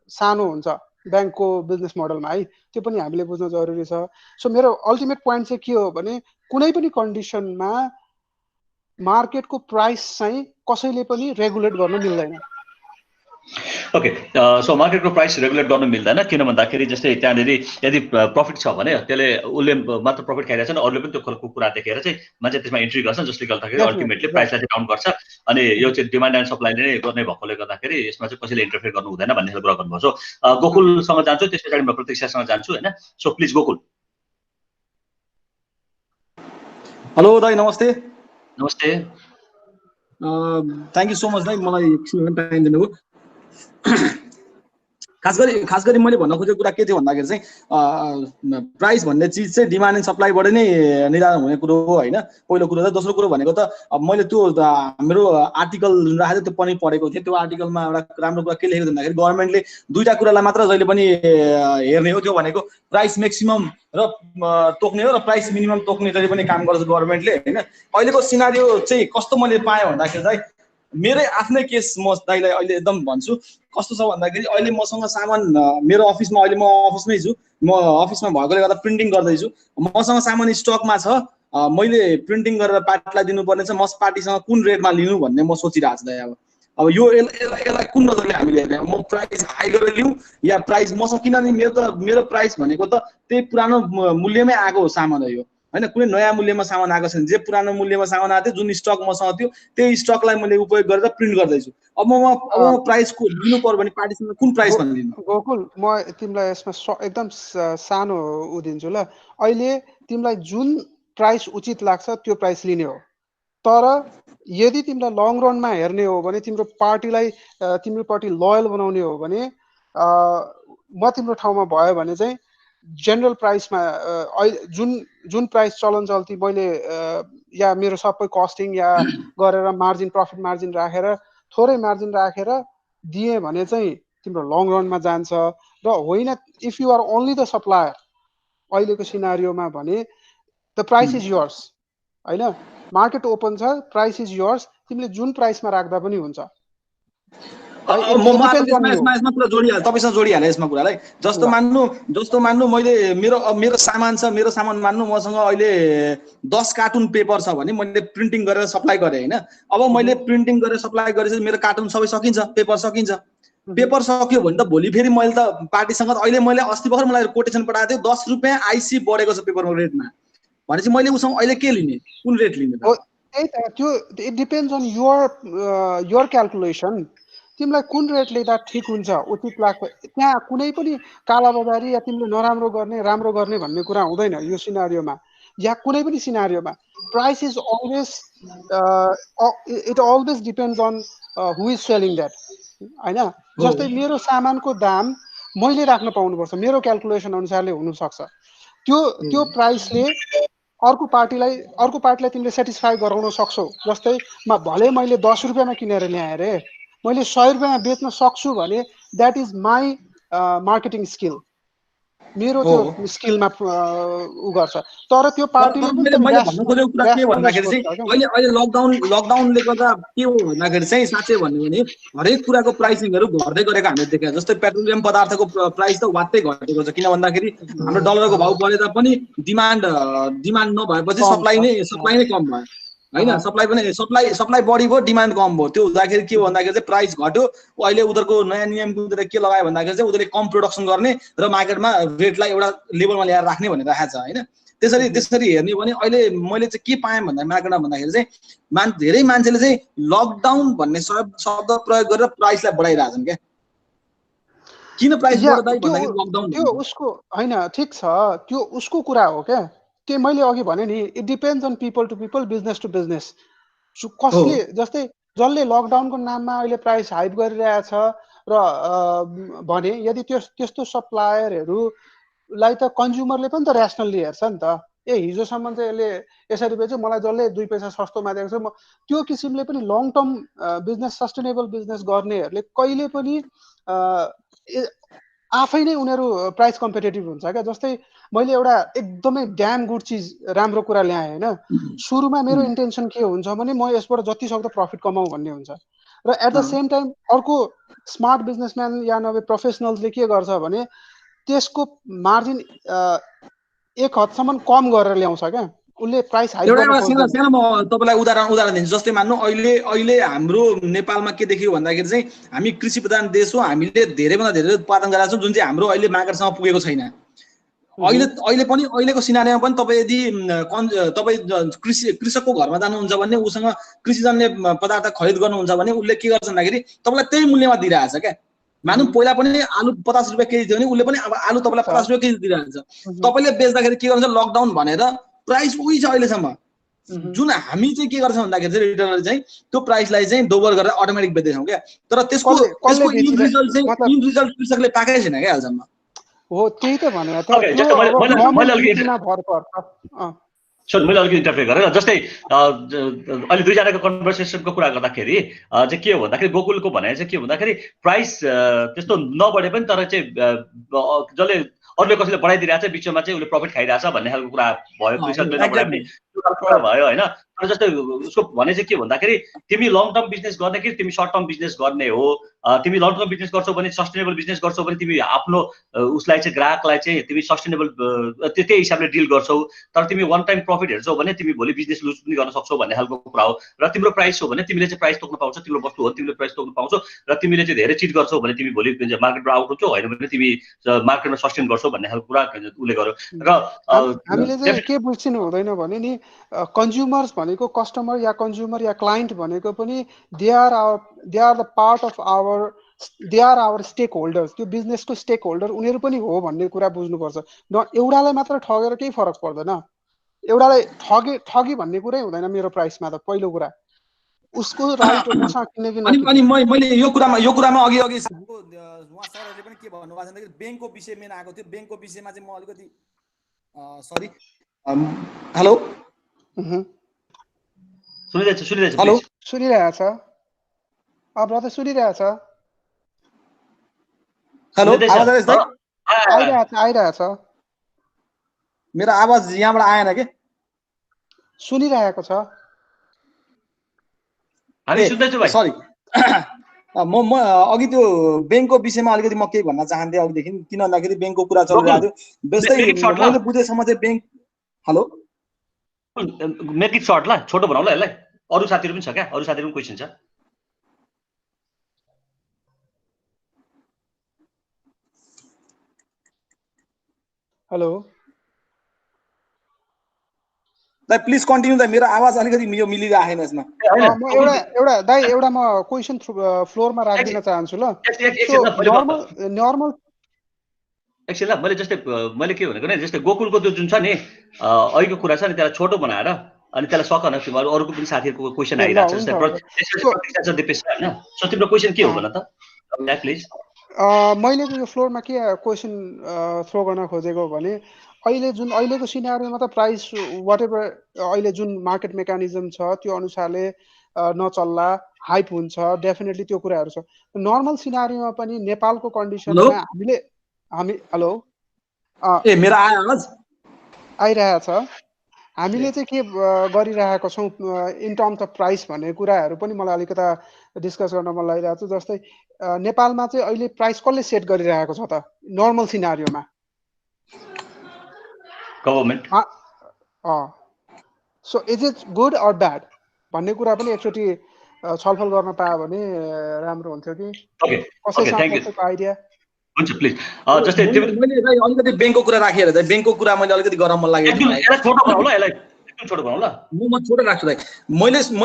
सानो हुन्छ ब्याङ्कको बिजनेस मोडलमा है, त्यो पनि हामीले बुझ्न जरुरी छ। सो मेरो अल्टिमेट पोइन्ट चाहिँ के हो भने कुनै पनि कन्डिसनमा मार्केटको प्राइस चाहिँ कसैले पनि रेगुलेट गर्न मिल्दैन। ओके, सो मार्केटको प्राइस रेगुलेट गर्नु मिल्दैन, किन भन्दाखेरि जस्तै त्यहाँनिर यदि प्रफिट छ भने त्यसले उसले मात्र प्रफिट खाइरहेछ नि, अरूले पनि त्यो खालको कुरा देखेर चाहिँ मान्छे त्यसमा इन्ट्री गर्छन्, जसले गर्दाखेरि अल्टिमेटली प्राइसलाई चाहिँ डाउन गर्छ। अनि यो चाहिँ डिमान्ड एन्ड सप्लाईले नै गर्ने भएकोले गर्दाखेरि यसमा चाहिँ कसैले इन्टरफेयर गर्नु हुँदैन भन्ने कुरा गर्नुभयो। सो गोकुलसँग जान्छु, त्यस पछाडि म प्रतीक्षासँग जान्छु होइन। So please Gokul. हेलो दाइ, नमस्ते। नमस्ते, थ्याङ्क यू सो मच दाइ, मलाई एकछिन टाइम दिनुभयो। खास गरी मैले भन्न खोजेको कुरा के थियो भन्दाखेरि चाहिँ प्राइस भन्ने चिज चाहिँ डिमान्ड एन्ड सप्लाईबाट नै निर्धारण हुने कुरो हो होइन, पहिलो कुरो। दोस्रो कुरो भनेको त अब मैले त्यो हाम्रो आर्टिकल जुन राखेको थियो त्यो पनि पढेको थिएँ। त्यो आर्टिकलमा एउटा राम्रो कुरा के लेखेको भन्दाखेरि गभर्मेन्टले दुईवटा कुरालाई मात्र जहिले पनि हेर्ने हो, त्यो भनेको प्राइस म्याक्सिमम र तोक्ने हो र प्राइस मिनिमम तोक्ने जहिले पनि काम गर्छ गभर्मेन्टले होइन। अहिलेको सिनारियो चाहिँ कस्तो मैले पाएँ भन्दाखेरि चाहिँ मेरै आफ्नै केस म दाइलाई अहिले एकदम भन्छु कस्तो छ भन्दाखेरि अहिले मसँग सामान मेरो अफिसमा, अहिले म अफिसमै छु, म अफिसमा भएकोले गर्दा प्रिन्टिङ गर्दैछु, मसँग सामान स्टकमा छ, मैले प्रिन्टिङ गरेर पार्टीलाई दिनुपर्ने छ, म पार्टीसँग कुन रेटमा लिनु भन्ने म सोचिरहेको छु दाइ। अब यो यसलाई कुन नजरले हामीले हेर्ने, म प्राइस हाई गरेर लिउँ या प्राइस मसँग, किनभने मेरो प्राइस भनेको त त्यही पुरानो मूल्यमै आएको सामान हो यो होइन, कुनै नयाँ मूल्यमा सामान आएको छैन। जे पुरानो मूल्यमा सामान आएको थियो, जुन स्टक मसँग थियो, त्यही स्टकलाई मैले उपयोग गरेर प्रिन्ट गर्दैछु। अब म प्राइसको लिनु पर्यो भने पार्टीसँग कुन प्राइसमा लिनु? गोकुल, म तिमीलाई यसमा एकदम सानो दिन्छु ल। अहिले तिमीलाई जुन प्राइस उचित लाग्छ त्यो प्राइस लिने हो, तर यदि तिमीलाई लङ रनमा हेर्ने हो भने, तिम्रो पार्टीलाई तिम्रो पार्टी लोयल बनाउने हो भने, म तिम्रो ठाउँमा भयो भने चाहिँ जेनरल प्राइसमा जुन प्राइस चलन चल्ती मैले या मेरो सबै कस्टिङ या गरेर मार्जिन प्रफिट मार्जिन राखेर थोरै मार्जिन राखेर दिएँ भने चाहिँ तिम्रो लङ रनमा जान्छ। र होइन if you are only the supplier अहिलेको सिनारियोमा भने द प्राइस इज योर्स होइन मार्केट ओपन छ प्राइस इज योर्स तिमीले जुन प्राइसमा राख्दा पनि हुन्छ यसमा कुरा जोडिहाल्छु तपाईसँग जोडिहालेँ यसमा कुरालाई जस्तो मान्नु मैले मेरो सामान छ मेरो सामान मान्नु मसँग अहिले 10 कार्टुन पेपर छ भने मैले प्रिन्टिङ गरेर सप्लाई गरेँ होइन अब मैले प्रिन्टिङ गरेर सप्लाई गरेपछि मेरो कार्टुन सबै सकिन्छ पेपर सक्यो भने त भोलि फेरि मैले त पार्टीसँग अहिले मैले अस्ति भर्खर मलाई कोटेसन पठाएको थियो 10 रुपियाँ आइसी बढेको छ पेपरको रेटमा भनेपछि मैले उसँग अहिले के लिने कुन रेट लिने त्यही त त्यो it depends on your calculation तिमीलाई कुन रेट लिँदा ठिक हुन्छ उचित लाग्छ त्यहाँ कुनै पनि कालाबजारी या तिमीले नराम्रो गर्ने राम्रो गर्ने भन्ने कुरा हुँदैन यो सिनारियोमा या कुनै पनि सिनारियोमा price is always it always depends on who is selling that होइन जस्तै मेरो सामानको दाम मैले राख्न पाउनुपर्छ मेरो क्याल्कुलेसन अनुसारले हुनसक्छ त्यो प्राइसले अर्को पार्टीलाई तिमीले सेटिस्फाई गराउन सक्छौ जस्तै भले मैले 10 रुपियाँमा किनेर ल्याएँ रे मैले 100 रुपियाँमा बेच्न सक्छु भने that is my marketing skill मेरो त्यो स्किलमा उ गर्छ तर त्यो पार्टीले मैले भन्नु खोजेको कुरा के भन्दाखेरि चाहिँ अहिले लकडाउनले गर्दा के हो भन्दाखेरि चाहिँ साँच्चै भन्नु भने हरेक कुराको प्राइसिङहरू घट्दै गरेको हामीले देखेका जस्तै पेट्रोलियम पदार्थको प्राइस त वात्तै घटेको छ किन भन्दाखेरि हाम्रो डलरको भाउ बढे तापनि डिमान्ड नभएपछि सप्लाई नै कम भयो हैन सप्लाई बढी भयो डिमान्ड कम भयो त्यो हुँदाखेरि के भन्दाखेरि चाहिँ प्राइस घट्यो अहिले उनीहरुको नयाँ नियम उनीहरुले के लगायो भन्दाखेरि चाहिँ उनीहरुले कम प्रोडक्सन गर्ने र मार्केटमा रेटलाई एउटा लेभलमा ल्याएर राख्ने भनेर राखेको छ हैन त्यसरी हेर्ने भने अहिले मैले चाहिँ के पाएँ भन्दा मार्केटमा भन्दाखेरि चाहिँ धेरै मान्छेले चाहिँ लकडाउन भन्ने शब्द प्रयोग गरेर प्राइसलाई बढाइरहेछन् के किन प्राइस बढ्दै भन्दाखेरि लकडाउन त्यो उसको हैन ठीक छ त्यो उसको कुरा हो के के मैले अघि भने नि it depends on people to people business to business कसले जस्तै जसले लकडाउनको नाममा अहिले प्राइस हाइक गरिरहेछ र भने यदि त्यस्तो सप्लायरहरूलाई त कन्ज्युमरले पनि त ऱ्यासनल्ली हेर्छ नि त हिजोसम्म चाहिँ यसले यसरी बेच्यो मलाई जसले 2 पैसा सस्तोमा दिएको छ म त्यो किसिमले पनि long term business sustainable business गर्नेहरूले कहिले पनि आफै नै उनीहरू प्राइस कम्पिटेटिभ हुन्छ क्या जस्तै मैले एउटा एकदमै ड्याम गुड चिज राम्रो कुरा ल्याएँ होइन सुरुमा मेरो इन्टेन्सन के हुन्छ भने म यसबाट जति सक्दो प्रफिट कमाऊ भन्ने हुन्छ र एट द सेम टाइम अर्को स्मार्ट बिजनेसम्यान या नभए प्रोफेसनल्सले के गर्छ भने त्यसको मार्जिन एक हदसम्म कम गरेर ल्याउँछ क्या उसले प्राइस हाइक एउटा सानो म तपाईलाई उदाहरण दिन्छु जस्तै मान्नु अहिले हाम्रो नेपालमा के देखियो भन्दाखेरि चाहिँ हामी कृषि प्रधान देश हो हामीले धेरैभन्दा धेरै उत्पादन गरेका छौँ जुन चाहिँ हाम्रो अहिले मार्केटसम्म पुगेको छैन अहिले पनि अहिलेको सिनारीमा पनि तपाईँ यदि तपाईँ कृषकको घरमा जानुहुन्छ भने उसँग कृषिजन्य पदार्थ खरिद गर्नुहुन्छ भने उसले के गर्छ भन्दाखेरि तपाईँलाई त्यही मूल्यमा दिइरहेछ क्या मानौँ पहिला पनि आलु 50 रुपियाँ केजी थियो भने उसले पनि अब आलु तपाईँलाई 50 रुपियाँ केजी दिइरहेछ तपाईँले बेच्दाखेरि के गर्छ लकडाउन भनेर प्राइस उही छ अहिलेसम्म जुन हामी चाहिँ के गर्छौँ भन्दाखेरि चाहिँ रिटेलरले चाहिँ त्यो प्राइसलाई चाहिँ दोबर गरेर अटोमेटिक बेच्दैछौँ क्या तर त्यसको इन रिजल्ट कृषकले पाएकै छैन क्या अहिलेसम्म हो त्यही त भने मैले अलिकति इन्टरफेयर गरेँ जस्तै अहिले दुईजनाको कन्भर्सेसनको कुरा गर्दाखेरि चाहिँ के हो भन्दाखेरि गोकुलको भनाइ चाहिँ के भन्दाखेरि प्राइस त्यस्तो नबढे पनि तर चाहिँ जसले अरूले कसैले बढाइदिइरहेको छ बिचमा चाहिँ उसले प्रफिट खाइरहेछ भन्ने खालको कुरा भयो कृषकले नबढाउने भयो होइन तर जस्तै उसको भने चाहिँ के भन्दाखेरि तिमी लङ टर्म बिजनेस गर्ने कि तिमी सर्ट टर्म बिजनेस गर्ने हो तिमी लङ टर्म बिजनेस गर्छौ भने सस्टेनेबल बिजनेस गर्छौ भने तिमी आफ्नो उसलाई चाहिँ ग्राहकलाई चाहिँ तिमी सस्टेनेबल त्यही हिसाबले डिल गर्छौ तर तिमी वान टाइम प्रफिट हेर्छौ भने तिमी भोलि बिजनेस लुज पनि गर्न सक्छौ भन्ने खालको कुरा हो र तिम्रो प्राइस हो भने तिमीले चाहिँ प्राइस तोक्न पाउँछौ तिम्रो वस्तु हो तिमीले प्राइस तोक्न पाउँछौ र तिमीले चाहिँ धेरै चिट गर्छौ भने तिमी भोलि मार्केटमा आउट हुन्छौ होइन भने तिमी मार्केटमा सस्टेन गर्छौ भन्ने खालको कुरा उसले गर्यो र हामीले चाहिँ के बुझ्नु हुँदैन भने नि कन्ज्युमर्स भनेको कस्टमर या कन्ज्युमर या क्लाइन्ट भनेको पनि they are the part of our stake holders त्यो बिजनेसको स्टेक होल्डर उनीहरू पनि हो भन्ने कुरा बुझ्नुपर्छ एउटालाई मात्र ठगेर केही फरक पर्दैन एउटालाई ठगी भन्ने कुरै हुँदैन मेरो प्राइसमा त पहिलो कुरा उसको राइट हो मसँग किन्ने कि अनि मैले यो कुरामा अघि उहाँ सरहरूले पनि के भन्नु भएको छ भन्दाखेरि ब्याङ्कको विषय मेन आएको थियो ब्याङ्कको विषयमा चाहिँ म अलिकति सरी हेलो सुनिरहेछ हेलो सुनिरहेछ ब्रदर सुनिरहेछ हेलो आवाज आइरहेछ आइरहेछ मेरो आवाज यहाँबाट आएन के सुनिरहेको छ हामी सुन्दैछु भाइ सरी म अघि त्यो बैंकको विषयमा अलिकति म केही भन्न चाहन्थे अघिदेखि किन भन्दाखेरि बैंकको कुरा चलिरहेको थियो बेस्तै मैले बुझेसम्म चाहिँ bank hello make it short ल छोटो बनाऊ ल यसलाई अरु साथीहरु पनि छ क्या अरु साथीहरु पनि क्वेशन छ हेलो दाइ प्लिज कन्टिन्यू दाइ मेरो आवाज अलिकति यो मिलिरहेन यसमा म एउटा दाइ एउटा म क्वेशन फ्लोरमा राख्दिन चाहन्छु ल नर्मल एकछिन ल मैले के भनेको नि जस्तै गोकुलको त्यो जुन छ नि अहिलेको कुरा छ नि त्यसलाई छोटो बनाएर अनि त्यसलाई सकन तिमीहरु अरूको पनि साथीहरुको क्वेशन आइराछ जस्तै प्रतीक्षा छ दिपेश हैन सो तिम्रो क्वेशन के हो भन त प्लिज मैले यो फ्लोरमा के क्वेशन थ्रो गर्न खोजेको भने अहिलेको सिनारियोमा त प्राइस वाटएभर अहिले जुन मार्केट मेकानिजम छ त्यो अनुसारले नचल्ला हाइप हुन्छ डेफिनेटली त्यो कुराहरू छ नर्मल सिनारियोमा पनि नेपालको कन्डिसनमा हामी हेलो ए मेरो आवाज आइरहेछ हामीले चाहिँ के गरिरहेको छौं इन टर्म्स अफ प्राइस भन्ने कुराहरू पनि मलाई अलिकता डिस्कस गर्न मन लागिरहेको छ जस्तै नेपालमा चाहिँ अहिले प्राइस कसले सेट गरिरहेको छ त नर्मल सिनारियोमा government so is it good or bad भन्ने कुरा पनि एकचोटि छलफल गर्न पायो भने राम्रो हुन्थ्यो कि कसैसँग आइडिया हुन्छ प्लिज जस्तै मैले अलिकति बैंकको कुरा राखेर चाहिँ बैंकको कुरा मैले अलिकति गर्न मन लाग्यो यसलाई छोटो बनाऊ ल यसलाई एकदम छोटो बनाऊ ल म छोटो राख्छु दाइ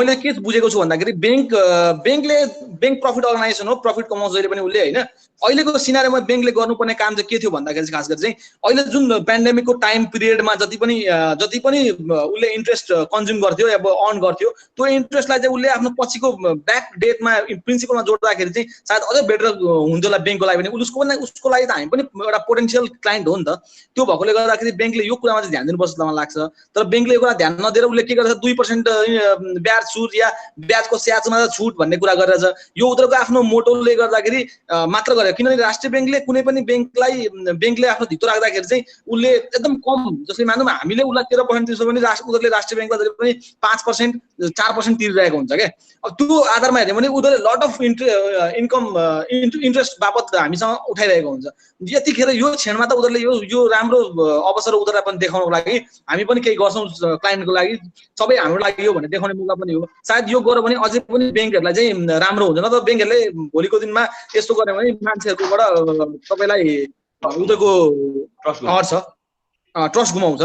मैले के बुझेको छु भन्दाखेरि बैंक प्रफिट अर्गनाइजेसन हो प्रफिट कमाउँछ जहिले पनि उसले हैन अहिलेको सिनारियोमा बैंकले गर्नुपर्ने काम चाहिँ के थियो भन्दाखेरि खास गरी चाहिँ अहिले जुन पेन्डेमिकको टाइम पिरियडमा जति पनि उसले इन्ट्रेस्ट कन्ज्युम गर्थ्यो अब अर्न गर्थ्यो त्यो इन्ट्रेस्टलाई चाहिँ उसले आफ्नो पछिको ब्याक डेटमा प्रिन्सिपलमा जोड्दाखेरि चाहिँ सायद अझै बेटर हुन्थ्यो होला बैंकको लागि पनि उसको लागि त हामी पनि एउटा पोटेन्शियल क्लाइन्ट हो नि त त्यो भएकोले गर्दाखेरि बैंकले यो कुरामा चाहिँ ध्यान दिनुपर्छ जस्तो मलाई लाग्छ तर बैंकले यो कुरा ध्यान नदिएर उसले के गर्छ 2% ब्याज छुट या ब्याजको स्याजमा छुट भन्ने कुरा गरेर यो उनीहरूको आफ्नो मोटोले गर्दाखेरि मात्र गरे किनभने राष्ट्रिय बैंकले कुनै पनि बैंकले आफ्नो धितो राख्दाखेरि चाहिँ उसले एकदम कम जसले मानौँ हामीले उसलाई 13% तिर्छ भने उनीहरूले राष्ट्रिय बैंकमा जहिले पनि 5% 4% तिरिरहेको हुन्छ क्या अब त्यो आधारमा हेर्यो भने उनीहरूले लट अफ इन्ट्रेस्ट बापत हामीसँग उठाइरहेको हुन्छ यतिखेर यो क्षणमा त उनीहरूले यो राम्रो अवसर उनीहरूलाई पनि देखाउनको लागि हामी पनि केही गर्छौँ क्लाइन्टको लागि सबै हाम्रो लागि यो भन्ने देखाउने मौका पनि हो सायद यो गर्यो भने अझै पनि बैंकहरूलाई चाहिँ राम्रो हुन्छ न त बैंकहरूले भोलिको दिनमा यस्तो गर्यो भने मान्छेहरूबाट तपाईलाई उनीहरूको ट्रस्ट गुमाउँछ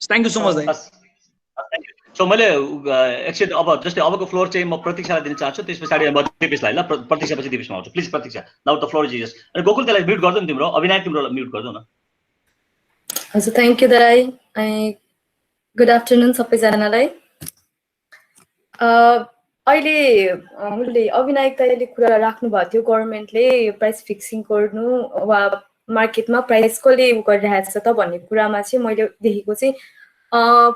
थ्याङ्क यू सो मच दाइ सो मैले एकछिन अब जस्तै अबको फ्लोर चाहिँ म प्रतीक्षालाई दिन चाहन्छु त्यस पछाडि म दिपेशलाई ल प्रतीक्षापछि दिपेशमा आउँछु प्लिज प्रतीक्षा now the floor is yours अनि गोकुल त्यसलाई म्युट गर्दै तिम्रो अविनाश तिम्रो म्युट गर्दै न हजुर थ्याङ्क यू दाइ गुड आफ्टरनुन सबैजनालाई अहिले उसले अविनायक दाइले कुरा राख्नु भएको थियो गभर्नमेन्टले प्राइस फिक्सिङ गर्नु वा मार्केटमा प्राइस कसले गरिरहेको छ त भन्ने कुरामा चाहिँ मैले देखेको चाहिँ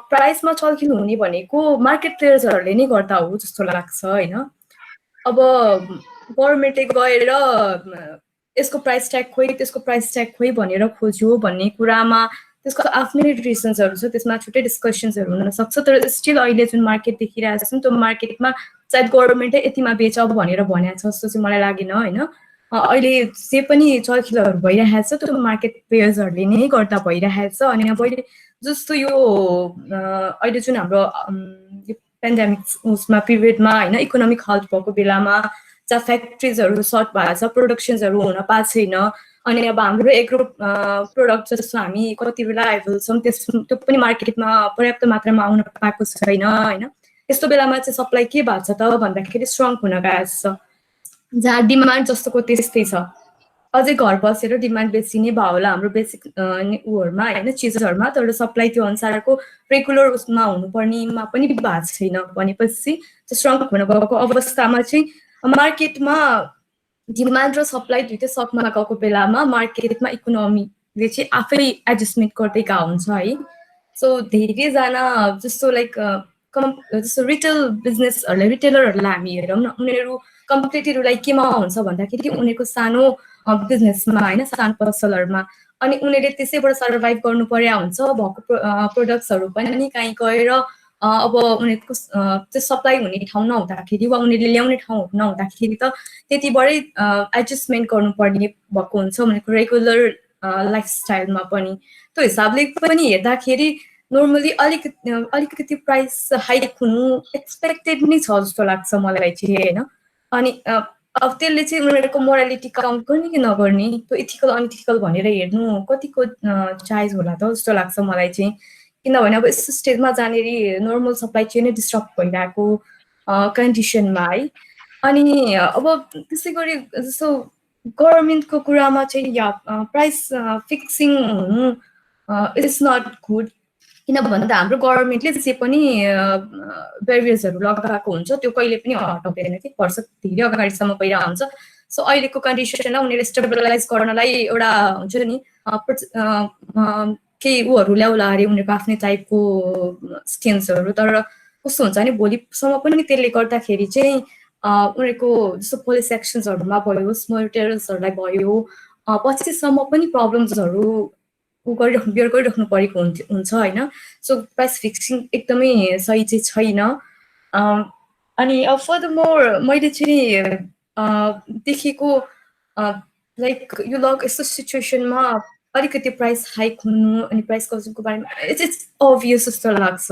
प्राइसमा छलफल हुने भनेको मार्केट प्लेयर्सहरूले नै गर्दा हो जस्तो लाग्छ हैन अब गभर्नमेन्टले गएर यसको प्राइस ट्याग खोइ त्यसको प्राइस ट्याग खोइ भनेर खोज्यो भन्ने कुरामा त्यसको आफ्नै रिजन्सहरू छ त्यसमा छुट्टै डिस्कसन्सहरू हुन सक्छ तर स्टिल अहिले जुन मार्केट देखिरहेको छ त्यो मार्केटमा सायद गभर्नमेन्टै यतिमा बेच भनेर भनेको छ जस्तो चाहिँ मलाई लागेन हैन अहिले जे पनि चलखिलहरू भइरहेको छ त्यो मार्केट प्लेयर्सहरूले नै गर्दा भइरहेको छ अनि अब अहिले जस्तो यो अहिले जुन हाम्रो पेन्डेमिक उसमा पिरियडमा हैन इकोनोमिक हल्ट भएको बेलामा जहाँ फ्याक्ट्रिजहरू सर्ट भएको छ प्रोडक्सन्सहरू हुन पाएको छैन अनि अब हाम्रो एग्रो प्रोडक्ट जस्तो हामी कति बेला एभाइलेबल छौँ त्यो पनि मार्केटमा पर्याप्त मात्रामा आउन पाएको छैन हैन यस्तो बेलामा चाहिँ सप्लाई के भएको छ त भन्दाखेरि स्ट्रङ हुन गएको छ जहाँ डिमान्ड जस्तोको त्यस्तै छ अझै घर बसेर डिमान्ड बेसी नै भयो होला हाम्रो बेसिक उहरूमा हैन चिजहरूमा तर सप्लाई त्यो अनुसारको रेगुलर उसमा हुनुपर्नेमा पनि भएको छैन भनेपछि स्ट्रङ हुन गएको अवस्थामा चाहिँ मार्केटमा डिमान्ड र सप्लाई दुइटै सकमा गएको बेलामा मार्केटमा इकोनोमीले चाहिँ आफै एडजस्टमेन्ट गर्दै गएको हुन्छ है सो धेरैजना जस्तो लाइक जस्तो रिटेल बिजनेसहरूलाई रिटेलरहरूलाई हामी हेरौँ न उनीहरू कम्पिटेटिभलाई केमा हुन्छ भन्दाखेरि उनीहरूको सानो बिजनेसमा होइन, सानो पसलहरूमा। अनि उनीहरूले त्यसैबाट सर्भाइभ गर्नु पर्या हुन्छ। भएको प्रोडक्ट्सहरू पनि कहीँ गएर अब उनीहरूको त्यो सप्लाई हुने ठाउँ नहुँदाखेरि वा उनीहरूले ल्याउने ठाउँ नहुँदाखेरि त त्यतिबाटै एडजस्टमेन्ट गर्नुपर्ने भएको हुन्छ भनेको रेगुलर लाइफस्टाइलमा पनि। त्यो हिसाबले पनि हेर्दाखेरि नर्मली अलिकति प्राइस हाइक हुनु एक्सपेक्टेड नै छ जस्तो लाग्छ मलाई चाहिँ होइन। अनि अब त्यसले चाहिँ उनीहरूको मोरालिटी काउन्ट गर्ने कि नगर्ने, त्यो इथिकल अनइथिकल भनेर हेर्नु कतिको जायज होला त जस्तो लाग्छ मलाई चाहिँ। किनभने अब यस्तो स्टेजमा जानेरी नर्मल सप्लाई चेन नै डिस्टर्ब भइरहेको कन्डिसनमा है। अनि अब त्यसै गरी जस्तो गभर्मेन्टको कुरामा चाहिँ या प्राइस फिक्सिङ हुनु इट्स नट गुड। किन भन्दा हाम्रो गभर्मेन्टले जे पनि ब्यारियर्सहरू लगाएको हुन्छ त्यो कहिले पनि हटाउँदैन कि, वर्ष धेरै अगाडिसम्म पहिला हुन्छ। सो अहिलेको कन्डिसनमा उनीहरूले स्टेबलाइज गर्नलाई एउटा हुन्छ नि केही ऊहरू ल्याउला अरे उनीहरूको आफ्नै टाइपको स्टेन्सहरू। तर कस्तो हुन्छ भने भोलिसम्म पनि त्यसले गर्दाखेरि चाहिँ उनीहरूको जस्तो पुलिस एक्सन्सहरूमा भयो, स्मल टेरर्सहरूलाई भयो, पछिसम्म पनि प्रब्लम्सहरू बियर गरिराख्नु परेको हुन्छ होइन। सो प्राइस फिक्सिङ एकदमै सही चाहिँ छैन। अनि अब फर्दरमोर मैले चाहिँ देखेको लाइक यो यस्तो सिचुएसनमा अलिकति प्राइस हाइक हुनु अनि प्राइस कजनको बारेमा इट्स अभियस जस्तो लाग्छ।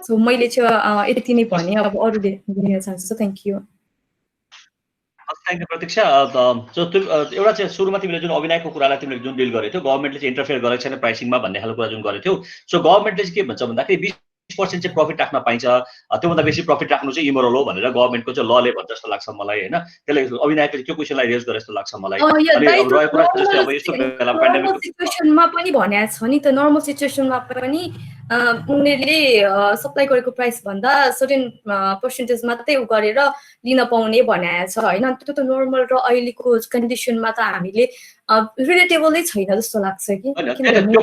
सो मैले चाहिँ यति नै भने, अब अरूले दिन चाहन्छु। Thank you. थ्याङ्क यू प्रतीक्षा। एउटा चाहिँ सुरुमा तिमीले जुन अभिनयको कुरालाई तिमीले जुन डिल गरेको थियो, गभर्मेन्टले चाहिँ इन्टरफेयर गरेको छैन प्राइसिङमा भन्ने खालको कुरा जुन गरेको थियो। सो गभर्मेन्टले चाहिँ के भन्छ भन्दाखेरि 20% चाहिँ प्रफिट राख्न पाइन्छ, त्योभन्दा बेसी प्रफिट राख्नु चाहिँ इमोरल हो भनेर गभर्मेन्टको चाहिँ लले भन्छ जस्तो लाग्छ मलाई होइन। त्यसले अभिनयले त्यो क्वेसनलाई रेज गरे जस्तो लाग्छ मलाई। सिचुएसनमा पनि भनेको छ नि त, नर्मल सिचुएसनमा पनि उनीहरूले सप्लाई गरेको प्राइस भन्दा सर्टेन पर्सेन्टेज मात्रै गरेर लिन पाउने भनेको छ होइन। त्यो त नर्मल र अहिलेको कन्डिसनमा त हामीले रिलेटेबलै छैन जस्तो लाग्छ कि। होइन यो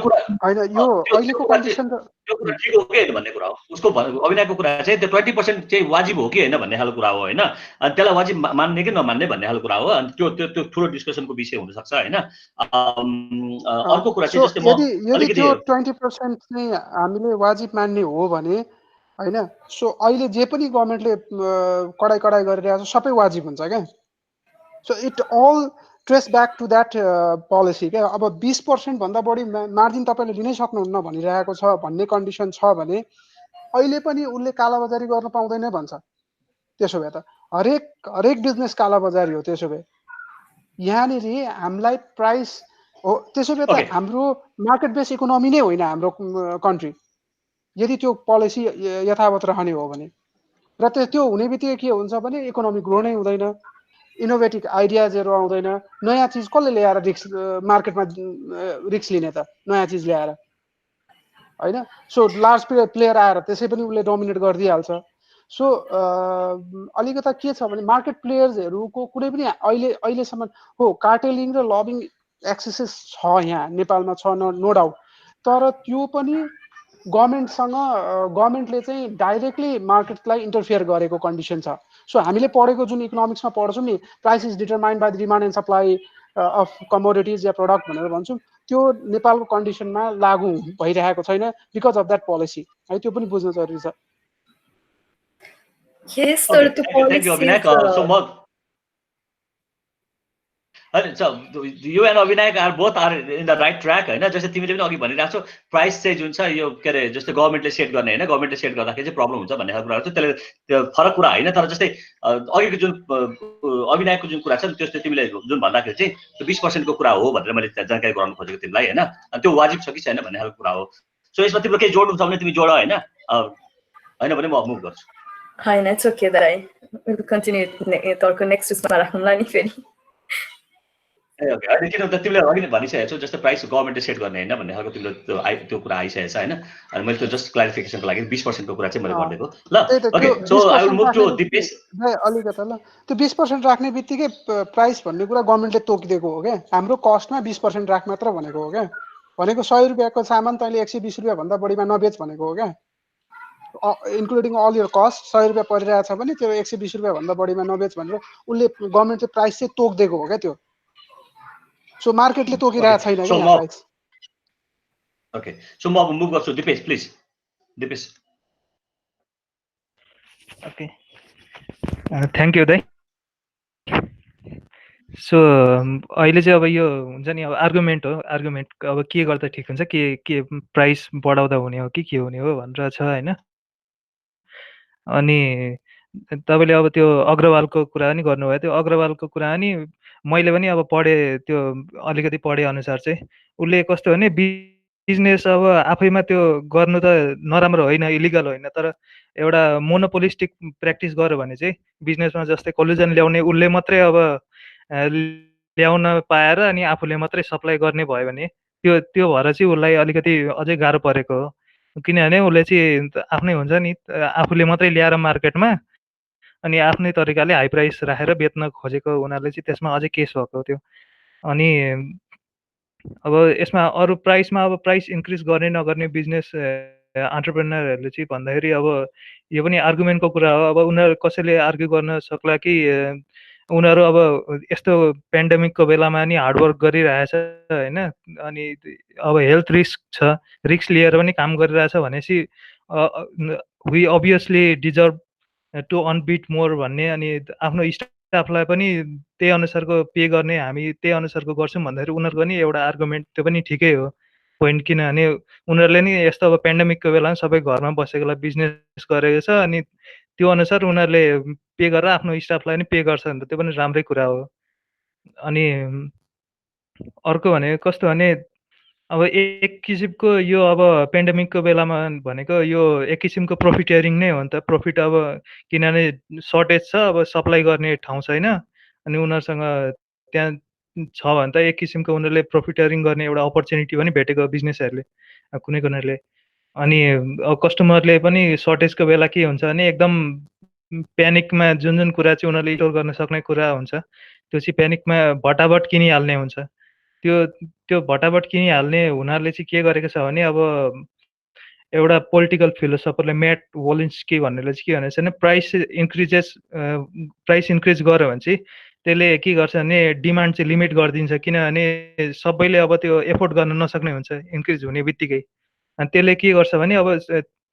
अहिलेको कन्डिसन त्यो कुरा ठिक हो कि होइन भन्ने कुरा हो। उसको अभिनयको कुरा चाहिँ त्यो 20% चाहिँ वाजिब हो कि होइन भन्ने खालको कुरा हो होइन। अनि त्यसलाई वाजिब मान्ने कि नमान्ने भन्ने खालको कुरा हो। अनि त्यो ठुलो डिस्कसनको विषय हुनसक्छ होइन। अर्को कुरा चाहिँ जस्तै यदि त्यो 20% चाहिँ हामीले वाजिब मान्ने हो भने होइन, सो अहिले जे पनि गभर्मेन्टले कडाइ गरिरहेको छ सबै वाजिब हुन्छ क्या। So it all trace back to that policy क्या। अब 20% भन्दा बढी मार्जिन तपाईँले लिनै सक्नुहुन्न भनिरहेको छ भन्ने कन्डिसन छ भने अहिले पनि उसले कालाबजारी गर्न पाउँदैन भन्छ। त्यसो भए त हरेक बिजनेस कालाबजारी हो। त्यसो भए यहाँनिर हामीलाई प्राइस हो, त्यसो भए त हाम्रो मार्केट बेस इकोनोमी नै होइन हाम्रो कन्ट्री यदि त्यो पोलिसी यथावत रहने हो भने। र त्यो हुने बित्तिकै के हुन्छ भने इकोनोमी ग्रो नै हुँदैन, इनोभेटिभ आइडियाजहरू आउँदैन, नयाँ चिज कसले ल्याएर मार्केटमा रिक्स लिने त नयाँ चिज ल्याएर होइन। सो लार्ज प्लेयर आएर त्यसै पनि उसले डोमिनेट गरिदिइहाल्छ। सो अलिकता के छ भने मार्केट प्लेयर्सहरूको कुनै पनि अहिलेसम्म हो कार्टेलिङ र लबिङ एक्सेसेस छ यहाँ नेपालमा छ, नो डाउट। तर त्यो पनि गभर्मेन्टले चाहिँ डाइरेक्टली मार्केटलाई इन्टरफियर गरेको कन्डिसन छ। सो हामीले पढेको जुन इकोनोमिक्समा पढ्छौँ नि, price is determined by the demand and supply of commodities yeah product भनेर भन्छौँ, त्यो नेपालको कन्डिसनमा लागू भइरहेको छैन बिकज अफ द्याट पोलिसी है। त्यो पनि बुझ्नु जरुरी छ। You and Abhinayak are both are in the right track होइन। जस्तै तिमीले पनि अघि भनिरहेको छौ प्राइस चाहिँ जुन छ यो के अरे जस्तै गभर्मेन्टले सेट गर्ने होइन, गभर्मेन्टले सेट गर्दाखेरि चाहिँ प्रब्लम हुन्छ भन्ने खालको कुरा छ। त्यसले त्यो फरक कुरा होइन। तर जस्तै अघिको जुन अभिनयको जुन कुरा छ त्यस्तो तिमीले जुन भन्दाखेरि चाहिँ त्यो 20% को कुरा हो भनेर मैले जानकारी गराउन खोजेको तिमीलाई होइन। त्यो वाजिब छ कि छैन भन्ने खालको कुरा हो। सो यसमा तिम्रो केही जोड्नु छ भने तिमी जोड होइन, होइन भने म मुभ गर्छु। होइन इट्स ओके दाइ, विल कन्टिन्यू तर्क नेक्स्ट उसमा राखौँला नि फेरि। ओके अहिले किन त तिमीले अघि नै भनिसकेको छौ जस्तो प्राइस गभर्मेन्टले सेट गर्ने होइन भन्ने खालको तिम्रो त्यो कुरा आइसकेको छ होइन। अनि मैले त्यो जस्ट क्लारिफिकेसनको लागि 20% को कुरा चाहिँ मैले गरिदिएको ल। Okay so I will move to Dipesh. अलिकता ल त्यो 20% राख्ने बित्तिकै प्राइस भन्ने कुरा गभर्मेन्टले तोकिदिएको हो क्या। हाम्रो कस्टमा 20% राख मात्र भनेको हो क्या। भनेको 100 रुपियाँको सामान तैँले 120 रुपियाँ भन्दा बढीमा नबेच भनेको हो क्या। इन्क्लुडिङ अल यर कस्ट 100 रुपियाँ परिरहेको छ भने त्यो 120 रुपियाँ भन्दा बढीमा नबेच भनेर उसले गभर्मेन्टले प्राइस चाहिँ तोकिदिएको हो क्या। त्यो सो मार्केटले तोकिरहेको छैन So कि यहाँ प्राइस। Okay. So म अब मुभ गर्छु Dipesh please. Dipesh. Okay. Thank you दाइ। सो अहिले चाहिँ अब यो हुन्छ नि अब आर्गुमेन्ट हो, आर्गुमेन्ट अब के गर्दा ठिक हुन्छ, के प्राइस बढाउँदा हुने हो कि के हुने हो भनेर छ होइन। अनि तपाईँले अब त्यो अग्रवालको कुरा पनि गर्नुभयो, त्यो अग्रवालको कुरा पनि मैले पनि अब पढेँ, त्यो अलिकति पढे अनुसार चाहिँ उसले कस्तो भने बिजनेस अब आफैमा त्यो गर्नु त नराम्रो होइन, इलिगल होइन, तर एउटा मोनोपोलिस्टिक प्र्याक्टिस गर्यो भने चाहिँ बिजनेसमा जस्तै कलुजन ल्याउने उसले मात्रै अब ल्याउन पाएर अनि आफूले मात्रै सप्लाई गर्ने भयो भने त्यो भएर चाहिँ उसलाई अलिकति अझै गाह्रो परेको हो। किनभने उसले चाहिँ आफ्नै हुन्छ नि, आफूले मात्रै ल्याएर मार्केटमा अनि आफ्नै तरिकाले हाई प्राइस राखेर बेच्न खोजेको हुनाले चाहिँ त्यसमा अझै केस भएको थियो। अनि अब यसमा अरू प्राइसमा अब प्राइस इन्क्रिज गर्ने नगर्ने बिजनेस एन्टरप्रेनरहरूले चाहिँ भन्दाखेरि अब यो पनि आर्गुमेन्टको कुरा हो। अब उनीहरू कसैले आर्ग्यु गर्न सक्ला कि उनीहरू अब यस्तो पेन्डेमिकको बेलामा नि हार्डवर्क गरिरहेछ होइन, अनि अब हेल्थ रिस्क छ, रिस्क लिएर पनि काम गरिरहेछ भनेपछि we obviously deserve to unbeat more भन्ने, अनि आफ्नो स्टाफलाई पनि त्यही अनुसारको पे गर्ने, हामी त्यही अनुसारको गर्छौँ भन्दाखेरि उनीहरूको पनि एउटा आर्गुमेन्ट त्यो पनि ठिकै हो पोइन्ट। किनभने उनीहरूले नि यस्तो अब पेन्डेमिकको बेलामा सबै घरमा बसेकोलाई बिजनेस गरेको छ, अनि त्यो अनुसार उनीहरूले पे गरेर आफ्नो स्टाफलाई नि पे गर्छ भने त त्यो पनि राम्रै कुरा हो। अनि अर्को भनेको कस्तो भने अब एक किसिमको यो अब पेन्डेमिकको बेलामा भनेको यो एक किसिमको प्रफिटियरिङ नै हो नि त। प्रफिट अब किनभने सर्टेज छ, अब सप्लाई गर्ने ठाउँ छैन, अनि उनीहरूसँग त्यहाँ छ भने त एक किसिमको उनीहरूले प्रफिटियरिङ गर्ने एउटा अपर्च्युनिटी पनि भेटेको बिजनेसहरूले कुनै कुनैले। अनि कस्टमरले पनि सर्टेजको बेला के हुन्छ भने एकदम प्यानिकमा जुन कुरा चाहिँ उनीहरूले स्टोर गर्न सक्ने कुरा हुन्छ त्यो चाहिँ प्यानिकमा भटाभट किनिहाल्ने हुन्छ। त्यो भटाभट किनिहाल्ने हुनाले चाहिँ के गरेको छ भने अब एउटा पोलिटिकल फिलोसफरले म्याट वोलिन्स्की भन्नेले चाहिँ के भनेको छ भने प्राइस इन्क्रिज गर्यो भने चाहिँ त्यसले के गर्छ भने डिमान्ड चाहिँ लिमिट गरिदिन्छ, किनभने सबैले अब त्यो एफोर्ड गर्न नसक्ने हुन्छ इन्क्रिज हुने बित्तिकै। अनि त्यसले के गर्छ भने अब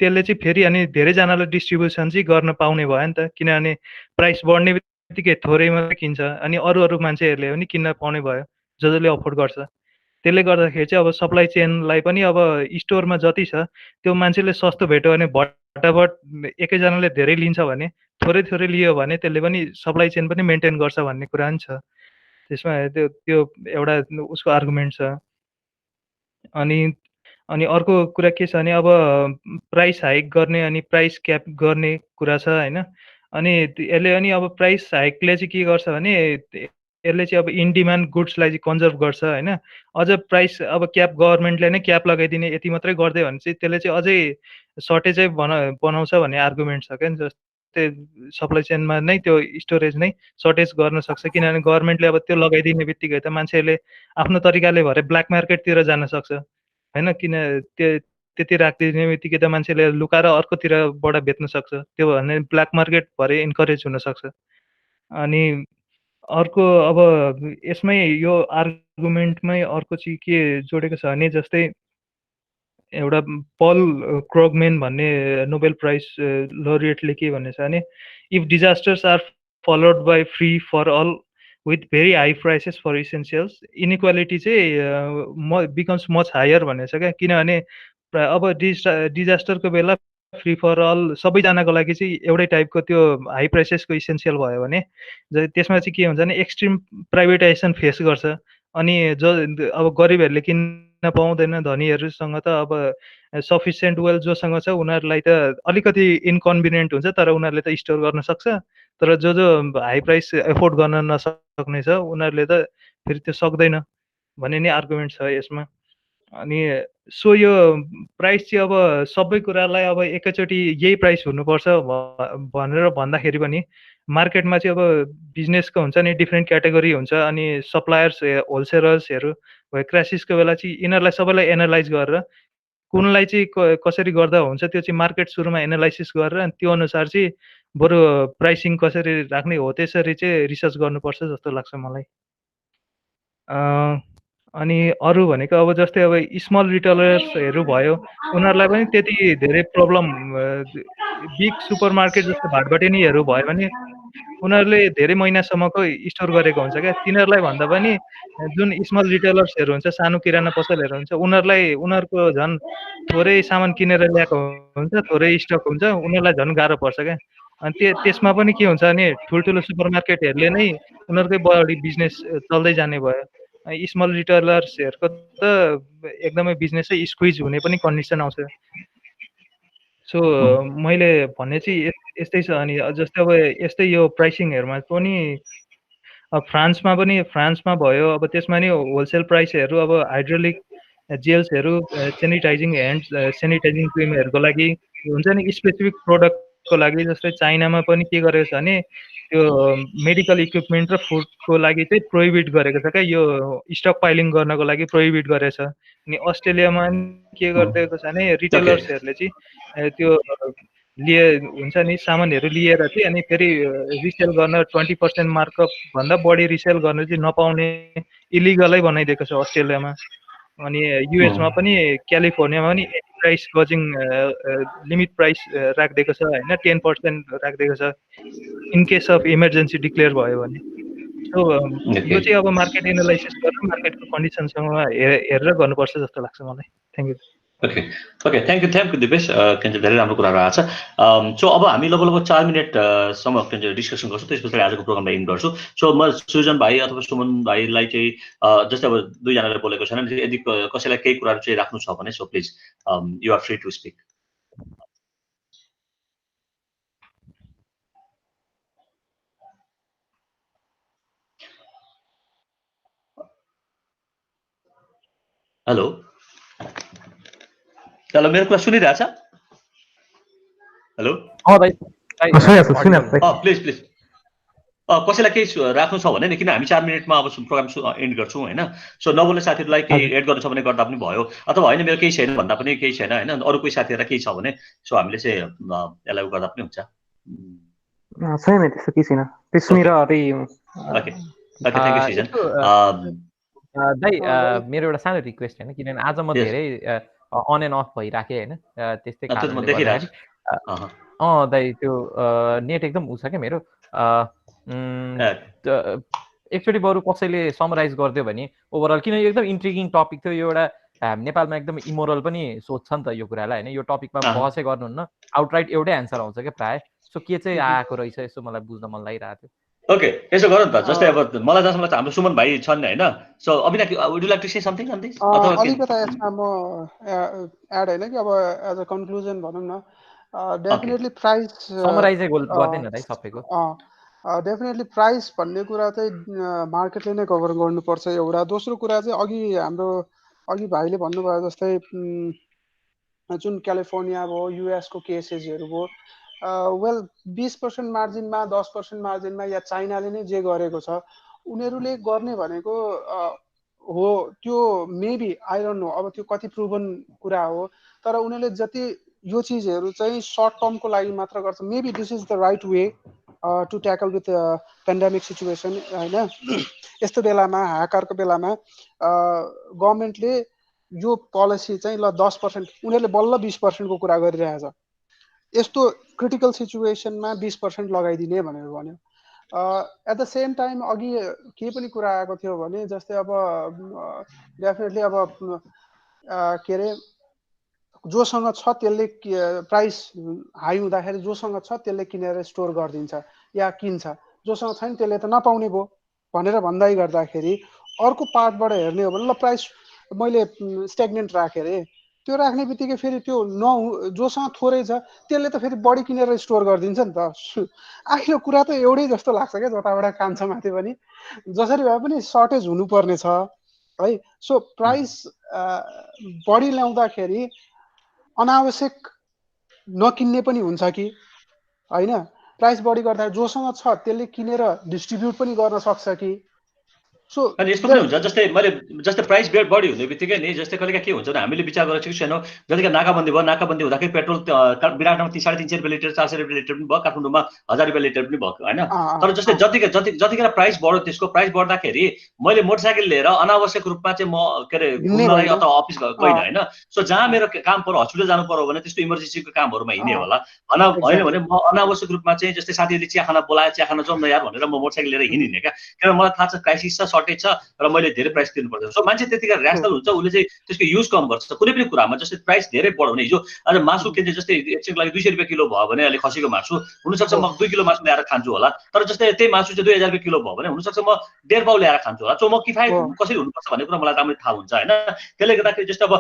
त्यसले चाहिँ फेरि अनि धेरैजनालाई डिस्ट्रिब्युसन चाहिँ गर्न पाउने भयो नि त, किनभने प्राइस बढ्ने बित्तिकै थोरै मात्रै किन्छ अनि अरू मान्छेहरूले पनि किन्न पाउने भयो जसले अफोर्ड गर्छ। त्यसले गर्दाखेरि चाहिँ अब सप्लाई चेनलाई पनि अब स्टोरमा जति छ त्यो मान्छेले सस्तो भेट्यो भने भटाभट एकैजनाले धेरै लिन्छ भने, थोरै लियो भने त्यसले पनि सप्लाई चेन पनि मेन्टेन गर्छ भन्ने कुरा पनि छ त्यसमा। त्यो एउटा उसको आर्गुमेन्ट छ। अनि अर्को कुरा के छ भने अब प्राइस हाइक गर्ने अनि प्राइस क्याप गर्ने कुरा छ होइन। अनि यसले अनि अब प्राइस हाइकले चाहिँ के गर्छ भने यसले चाहिँ अब इन डिमान्ड गुड्सलाई चाहिँ कन्जर्भ गर्छ होइन। अझ प्राइस अब क्याप गभर्मेन्टले नै क्याप लगाइदिने यति मात्रै गरिदियो भने चाहिँ त्यसले चाहिँ अझै सर्टेजै बनाउँछ भन्ने आर्गुमेन्ट छ क्या। जस्तै सप्लाई चेनमा नै त्यो स्टोरेज नै सर्टेज गर्न सक्छ, किनभने गभर्मेन्टले अब त्यो लगाइदिने बित्तिकै त मान्छेले आफ्नो तरिकाले भरे ब्ल्याक मार्केटतिर जान सक्छ होइन। किन त्यति राखिदिने बित्तिकै त मान्छेले लुकाएर अर्कोतिरबाट बेच्न सक्छ, त्यो भने ब्ल्याक मार्केट भरे इन्करेज हुनसक्छ। अनि अर्को अब यसमै यो आर्गुमेन्टमै अर्को चाहिँ के जोडेको छ भने जस्तै एउटा पल क्रोगमेन भन्ने नोबेल प्राइज लरिएटले के भनेछ भने if disasters are followed by free for all with very high prices for essentials inequality चाहिँ बिकम्स मच हायर भनेछ क्या। किनभने अब डिजास्टरको बेला फ्री फर अल सबैजनाको लागि चाहिँ एउटै टाइपको त्यो हाई प्राइसेसको इसेन्सियल भयो भने त्यसमा चाहिँ के हुन्छ भने एक्सट्रिम प्राइभेटाइजेसन फेस गर्छ। अनि अब गरिबहरूले किन्न पाउँदैन, धनीहरूसँग त अब सफिसियन्ट वेल्थ जोसँग छ उनीहरूलाई त अलिकति इन्कन्भिनियन्ट हुन्छ, तर उनीहरूले त स्टोर गर्न सक्छ। तर जो हाई प्राइस एफोर्ड गर्न नसक्ने छ उनीहरूले त फेरि त्यो सक्दैन भन्ने नै आर्गुमेन्ट छ यसमा। अनि सो यो प्राइस चाहिँ अब सबै कुरालाई अब एकैचोटि यही प्राइस हुनुपर्छ भनेर भन्दाखेरि पनि मार्केटमा चाहिँ अब बिजनेसको हुन्छ नि डिफ्रेन्ट क्याटेगोरी हुन्छ। अनि सप्लायर्स, होलसेलर्सहरू भयो, क्राइसिसको बेला चाहिँ यिनीहरूलाई सबैलाई एनालाइज गरेर कुनलाई चाहिँ कसरी गर्दा हुन्छ त्यो चाहिँ मार्केट सुरुमा एनालाइसिस गरेर अनि त्यो अनुसार चाहिँ बरु प्राइसिङ कसरी राख्ने हो त्यसरी चाहिँ रिसर्च गर्नुपर्छ जस्तो लाग्छ मलाई। अनि अरू भनेको अब जस्तै अब स्मल रिटेलर्सहरू भयो, उनीहरूलाई पनि त्यति धेरै प्रब्लम, बिग सुपर मार्केट जस्तो भाटबटेनीहरू भयो भने उनीहरूले धेरै महिनासम्मको स्टोर गरेको हुन्छ क्या। तिनीहरूलाई भन्दा पनि जुन स्मल रिटेलर्सहरू हुन्छ, सानो किराना पसलहरू हुन्छ, उनीहरूको झन् थोरै सामान किनेर ल्याएको हुन्छ, थोरै स्टक हुन्छ, उनीहरूलाई झन् गाह्रो पर्छ क्या। अनि त्यसमा पनि के हुन्छ भने ठुल्ठुलो सुपर मार्केटहरूले नै उनीहरूकै बढी बिजनेस चल्दै जाने भयो। स्मल रिटेलर्सहरूको त एकदमै बिजनेसै स्क्विज हुने पनि कन्डिसन आउँछ। सो मैले भन्ने चाहिँ यस्तै छ। अनि जस्तै अब यस्तै यो प्राइसिङहरूमा पनि फ्रान्समा भयो, अब त्यसमा नि होलसेल प्राइसहरू अब हाइड्रोलिक जेल्सहरू, सेनिटाइजिङ सेनिटाइजिङ क्रिमहरूको लागि हुन्छ नि, स्पेसिफिक प्रोडक्टको लागि। जस्तै चाइनामा पनि के गरेको छ भने त्यो मेडिकल इक्विपमेन्ट र फुडको लागि चाहिँ प्रोहिबिट गरेको छ क्या, यो स्टक पाइलिङ गर्नको लागि प्रोहिबिट गरेको छ। अनि अस्ट्रेलियामा के गरिदिएको छ भने रिटेलर्सहरूले चाहिँ त्यो हुन्छ नि, सामानहरू लिएर चाहिँ अनि फेरि रिसेल गर्न 20% मार्कअप भन्दा बढी रिसेल गर्न चाहिँ नपाउने इलिगलै बनाइदिएको छ अस्ट्रेलियामा। अनि युएसमा पनि क्यालिफोर्नियामा पनि प्राइस गजिङ लिमिट प्राइस राखिदिएको छ होइन, 10% राखिदिएको छ in case of emergency declare भयो भने। सो यो चाहिँ अब मार्केट एनालाइसिस गरेर मार्केटको कन्डिसनसँग हेरेर गर्नुपर्छ जस्तो लाग्छ मलाई। Thank you. Okay thank you Dipesh. के भन्छ धेरै राम्रो कुराहरू आएको छ। सो अब हामी लगभग 4 मिनटसम्म के भन्छ डिस्कसन गर्छौँ, त्यस पछाडि आजको प्रोग्रामलाई इन्ड गर्छु। सो म सृजन भाइ अथवा सुमन भाइलाई चाहिँ जस्तै अब दुईजनाले बोलेको छैन, यदि कसैलाई केही कुराहरू चाहिँ राख्नु छ भने so please you are free to speak. Hello hello, मेरो कुरा सुनिरहेछ? हेलो प्लिज कसैलाई केही राख्नु छ भने नि, किन हामी 4 मिनटमा अब प्रोग्राम एन्ड गर्छौँ होइन। सो नबोल्ने साथीहरूलाई केही एड गर्नु छ भने गर्दा पनि भयो, अथवा होइन मेरो केही छैन भन्दा पनि केही छैन होइन, अरू कोही साथीहरूलाई केही छ भने सो हामीले चाहिँ यसलाई गर्दा पनि हुन्छ। छैन त्यस्तो केही छैन। ओके थ्याङ्क यू सृजन। दाइ मेरो एउटा सानो रिक्वेस्ट होइन, किनभने आज म धेरै अन एन्ड अफ भइराखेँ होइन, त्यस्तै कारणले गर्दाखेरि दाइ त्यो नेट एकदम उ छ क्या मेरो। एकचोटि बरु कसैले समराइज गरिदियो भने ओभरअल, किन यो एकदम इन्ट्रिगिङ टपिक थियो, यो एउटा नेपालमा एकदम इमोरल पनि सोध्छ नि त यो कुरालाई होइन। यो टपिकमा बहसै गर्नुहुन्न, आउटराइट एउटै एन्सर आउँछ क्या प्रायः। सो के चाहिँ आएको रहेछ यसो मलाई बुझ्न मन लागिरहेको थियो। ओके यसो गरौँ त, जस्तै अब मलाई जस्तो लाग्छ हाम्रो सुमन भाइ छन् होइन। So Avinash would you like to say something on this? अलिकता यसमा म एड होइन कि अब एज अ कन्क्लुजन भनौँ न, डेफिनेटली प्राइस समराइजै गर्दैन दाइ सबैको। डेफिनेटली प्राइस भन्ने कुरा चाहिँ मार्केटले नै कभर गर्नुपर्छ एउटा। दोस्रो कुरा चाहिँ अघि भाइले भन्नुभयो जस्तै जुन क्यालिफोर्निया भयो, युएसको केसेसहरू भयो, वेल 20% मार्जिनमा 10% मार्जिनमा या चाइनाले नै जे गरेको छ उनीहरूले गर्ने भनेको हो, त्यो मेबी आई डोन्ट नो, अब त्यो कति प्रुभन कुरा हो, तर उनीहरूले जति यो चिजहरू चाहिँ सर्ट टर्मको लागि मात्र गर्छ। Maybe this is the right way to tackle with pandemic situation होइन। यस्तो बेलामा हाहाकारको बेलामा गभर्मेन्टले यो पोलिसी चाहिँ ल 10%, उनीहरूले बल्ल 20%को कुरा गरिरहेछ। यस्तो क्रिटिकल सिचुएसनमा 20% लगाइदिने भनेर भन्यो। एट द सेम टाइम अघि के पनि कुरा आएको थियो भने जस्तै अब डेफिनेटली अब के अरे जोसँग छ त्यसले प्राइस हाई हुँदाखेरि जोसँग छ त्यसले किनेर स्टोर गरिदिन्छ या किन्छ, जोसँग छैन त्यसले त नपाउने भयो भनेर भन्दै गर्दाखेरि अर्को पार्टबाट हेर्ने हो भने ल प्राइस मैले स्टेग्नेन्ट राखेँ अरे, त्यो राख्ने बित्तिकै फेरि त्यो जोसँग थोरै छ त्यसले त फेरि बढी किनेर स्टोर गरिदिन्छ नि त। आखिर कुरा त एउटै जस्तो लाग्छ क्या, जताबाट कान्छ माथि पनि जसरी भए पनि सर्टेज हुनुपर्ने छ है। सो प्राइस बढी ल्याउँदाखेरि अनावश्यक नकिन्ने पनि हुन्छ कि होइन। प्राइस बढी गर्दा जोसँग छ त्यसले किनेर डिस्ट्रिब्युट पनि गर्न सक्छ कि अनि यस्तो पनि हुन्छ जस्तै प्राइस बढी हुने बित्तिकै नि जस्तै कहिलेका के हुन्छ भने हामीले विचार गरेको छैनौँ जतिका नाकाबन्दी भयो नाकाबन्दी हुँदाखेरि पेट्रोल विराटमा 350 रुपियाँ लिटर 400 रुपियाँ लिटर पनि भयो काठमाडौँमा 1000 रुपियाँ लिटर पनि भयो होइन तर जस्तै जतिखेर प्राइस बढ्यो त्यसको प्राइस बढ्दाखेरि मैले मोटरसाइकल लिएर अनावश्यक रूपमा चाहिँ म के अरे घुम्नलाई अथवा अफिस गइनँ होइन सो जहाँ मेरो काम पर्यो हस्पिटल जानु पर्यो भने त्यस्तो इमर्जेन्सीको कामहरूमा हिँड्ने होला होइन भने म अनावश्यक रूपमा चाहिँ जस्तै साथीहरूले चिया खाना बोलाए चिया खाना जाउँ न यार भनेर म मोटरसाइकल लिएर हिँडिने क्या किनभने मलाई थाहा छ क्राइसिस छ सर्टेज छ र मैले धेरै प्राइस तिर्नुपर्छ सो मान्छे त्यतिखेर ऱ्यासनल हुन्छ उसले चाहिँ त्यसको युज कम गर्छ कुनै पनि कुरामा जस्तै प्राइस धेरै बढाउने हिजो आज मासु किन्ने जस्तै एकछिनको लागि 200 रुपियाँ किलो भयो भने अहिले खसीको मासु हुनसक्छ म 2 किलो मासु ल्याएर खान्छु होला तर जस्तै त्यही मासु चाहिँ 2000 रुपियाँ किलो भयो भने हुनसक्छ म 1.5 पाउ ल्याएर खान्छु होला सो म किफायत कसरी हुनुपर्छ भन्ने कुरा मलाई राम्ररी थाहा हुन्छ होइन त्यसले गर्दाखेरि जस्तै अब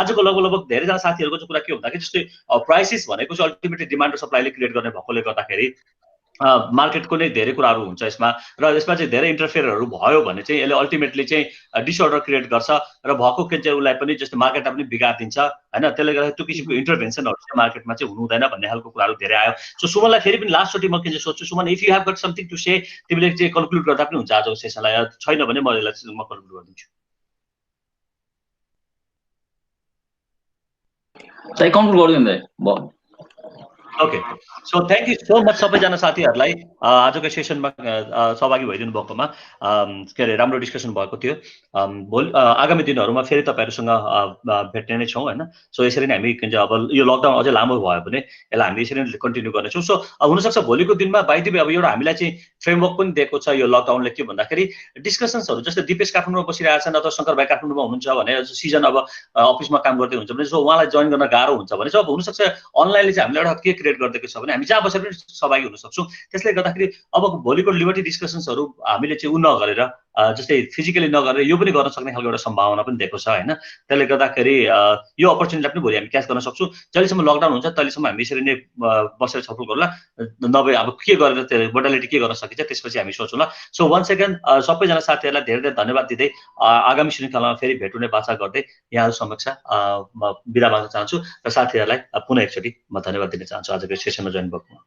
आजको लगभग धेरैजना साथीहरूको चाहिँ कुरा के भन्दाखेरि जस्तै प्राइसिस भनेको चाहिँ अल्टिमेटली डिमान्ड र सप्लाईले क्रिएट गर्ने भएकोले गर्दाखेरि मार्केटको नै धेरै कुराहरू हुन्छ यसमा र यसमा चाहिँ धेरै इन्टरफेयरहरू भयो भने चाहिँ यसले अल्टिमेटली चाहिँ डिसअर्डर क्रिएट गर्छ र भएको के चाहिँ उसलाई पनि जस्तै मार्केटलाई पनि बिगारिदिन्छ होइन त्यसले गर्दा त्यो किसिमको इन्टरभेन्सनहरू चाहिँ मार्केटमा चाहिँ हुनु हुँदैन भन्ने खालको कुराहरू धेरै आयो सो सुमनलाई फेरि पनि लास्टचोटि म के चाहिँ सोध्छु Suman if you have got something to say तिमीले चाहिँ कन्क्लुड गर्दा पनि हुन्छ आजको सेसनलाई छैन भने म यसलाई म कन्क्लुड गरिदिन्छु चाहिँ कन्क्लुड गरिदिँदै भयो okay so thank you so much सबैजना साथीहरूलाई आजको सेसनमा सहभागी भइदिनु भएकोमा के अरे राम्रो डिस्कसन भएको थियो भोलि आगामी दिनहरूमा फेरि तपाईँहरूसँग भेट्ने नै छौँ होइन सो यसरी नै हामी अब यो लकडाउन अझै लामो भयो भने यसलाई हामी यसरी नै कन्टिन्यू गर्नेछौँ सो हुनसक्छ भोलिको दिनमा बाइदिबे अब एउटा हामीलाई चाहिँ फ्रेमवर्क पनि दिएको छ यो लकडाउनले के भन्दाखेरि डिस्कसन्सहरू जस्तै दिपेश काठमाडौँमा बसिरहेछन् अथवा शङ्कर भाइ काठमाडौँमा हुनुहुन्छ भने सिजन अब अफिसमा काम गर्दै हुन्छ भने सो उहाँलाई जोइन गर्न गाह्रो हुन्छ भने चाहिँ अब हुनसक्छ अनलाइनले चाहिँ हामीलाई एउटा के क्रिएट गरिदिएको छ भने हामी जहाँ बसेर पनि सहभागी हुन सक्छौँ त्यसले गर्दाखेरि अब भोलिको लिबर्टी डिस्कसन्सहरू हामीले चाहिँ नगरेर जस्तै फिजिकली नगरेर यो पनि गर्न सक्ने खालको एउटा सम्भावना पनि दिएको छ होइन त्यसले गर्दाखेरि यो अपर्च्युनिटीलाई पनि भोलि हामी क्याच गर्न सक्छौँ जहिलेसम्म लकडाउन हुन्छ तहिलेसम्म हामी यसरी नै बसेर छलफल गरौँला नभए अब के गरेर त्यो मोडालिटी के गर्न सकिन्छ त्यसपछि हामी सोचौँला सो वान सेकेन्ड सबैजना साथीहरूलाई धेरै धेरै धन्यवाद दिँदै आगामी श्रृङ्खलामा फेरि भेट हुने बाचा गर्दै यहाँहरू समक्ष म बिदा माग्न चाहन्छु र साथीहरूलाई पुनः एकचोटि म धन्यवाद दिन चाहन्छु आजको सेसनमा जोइन भएको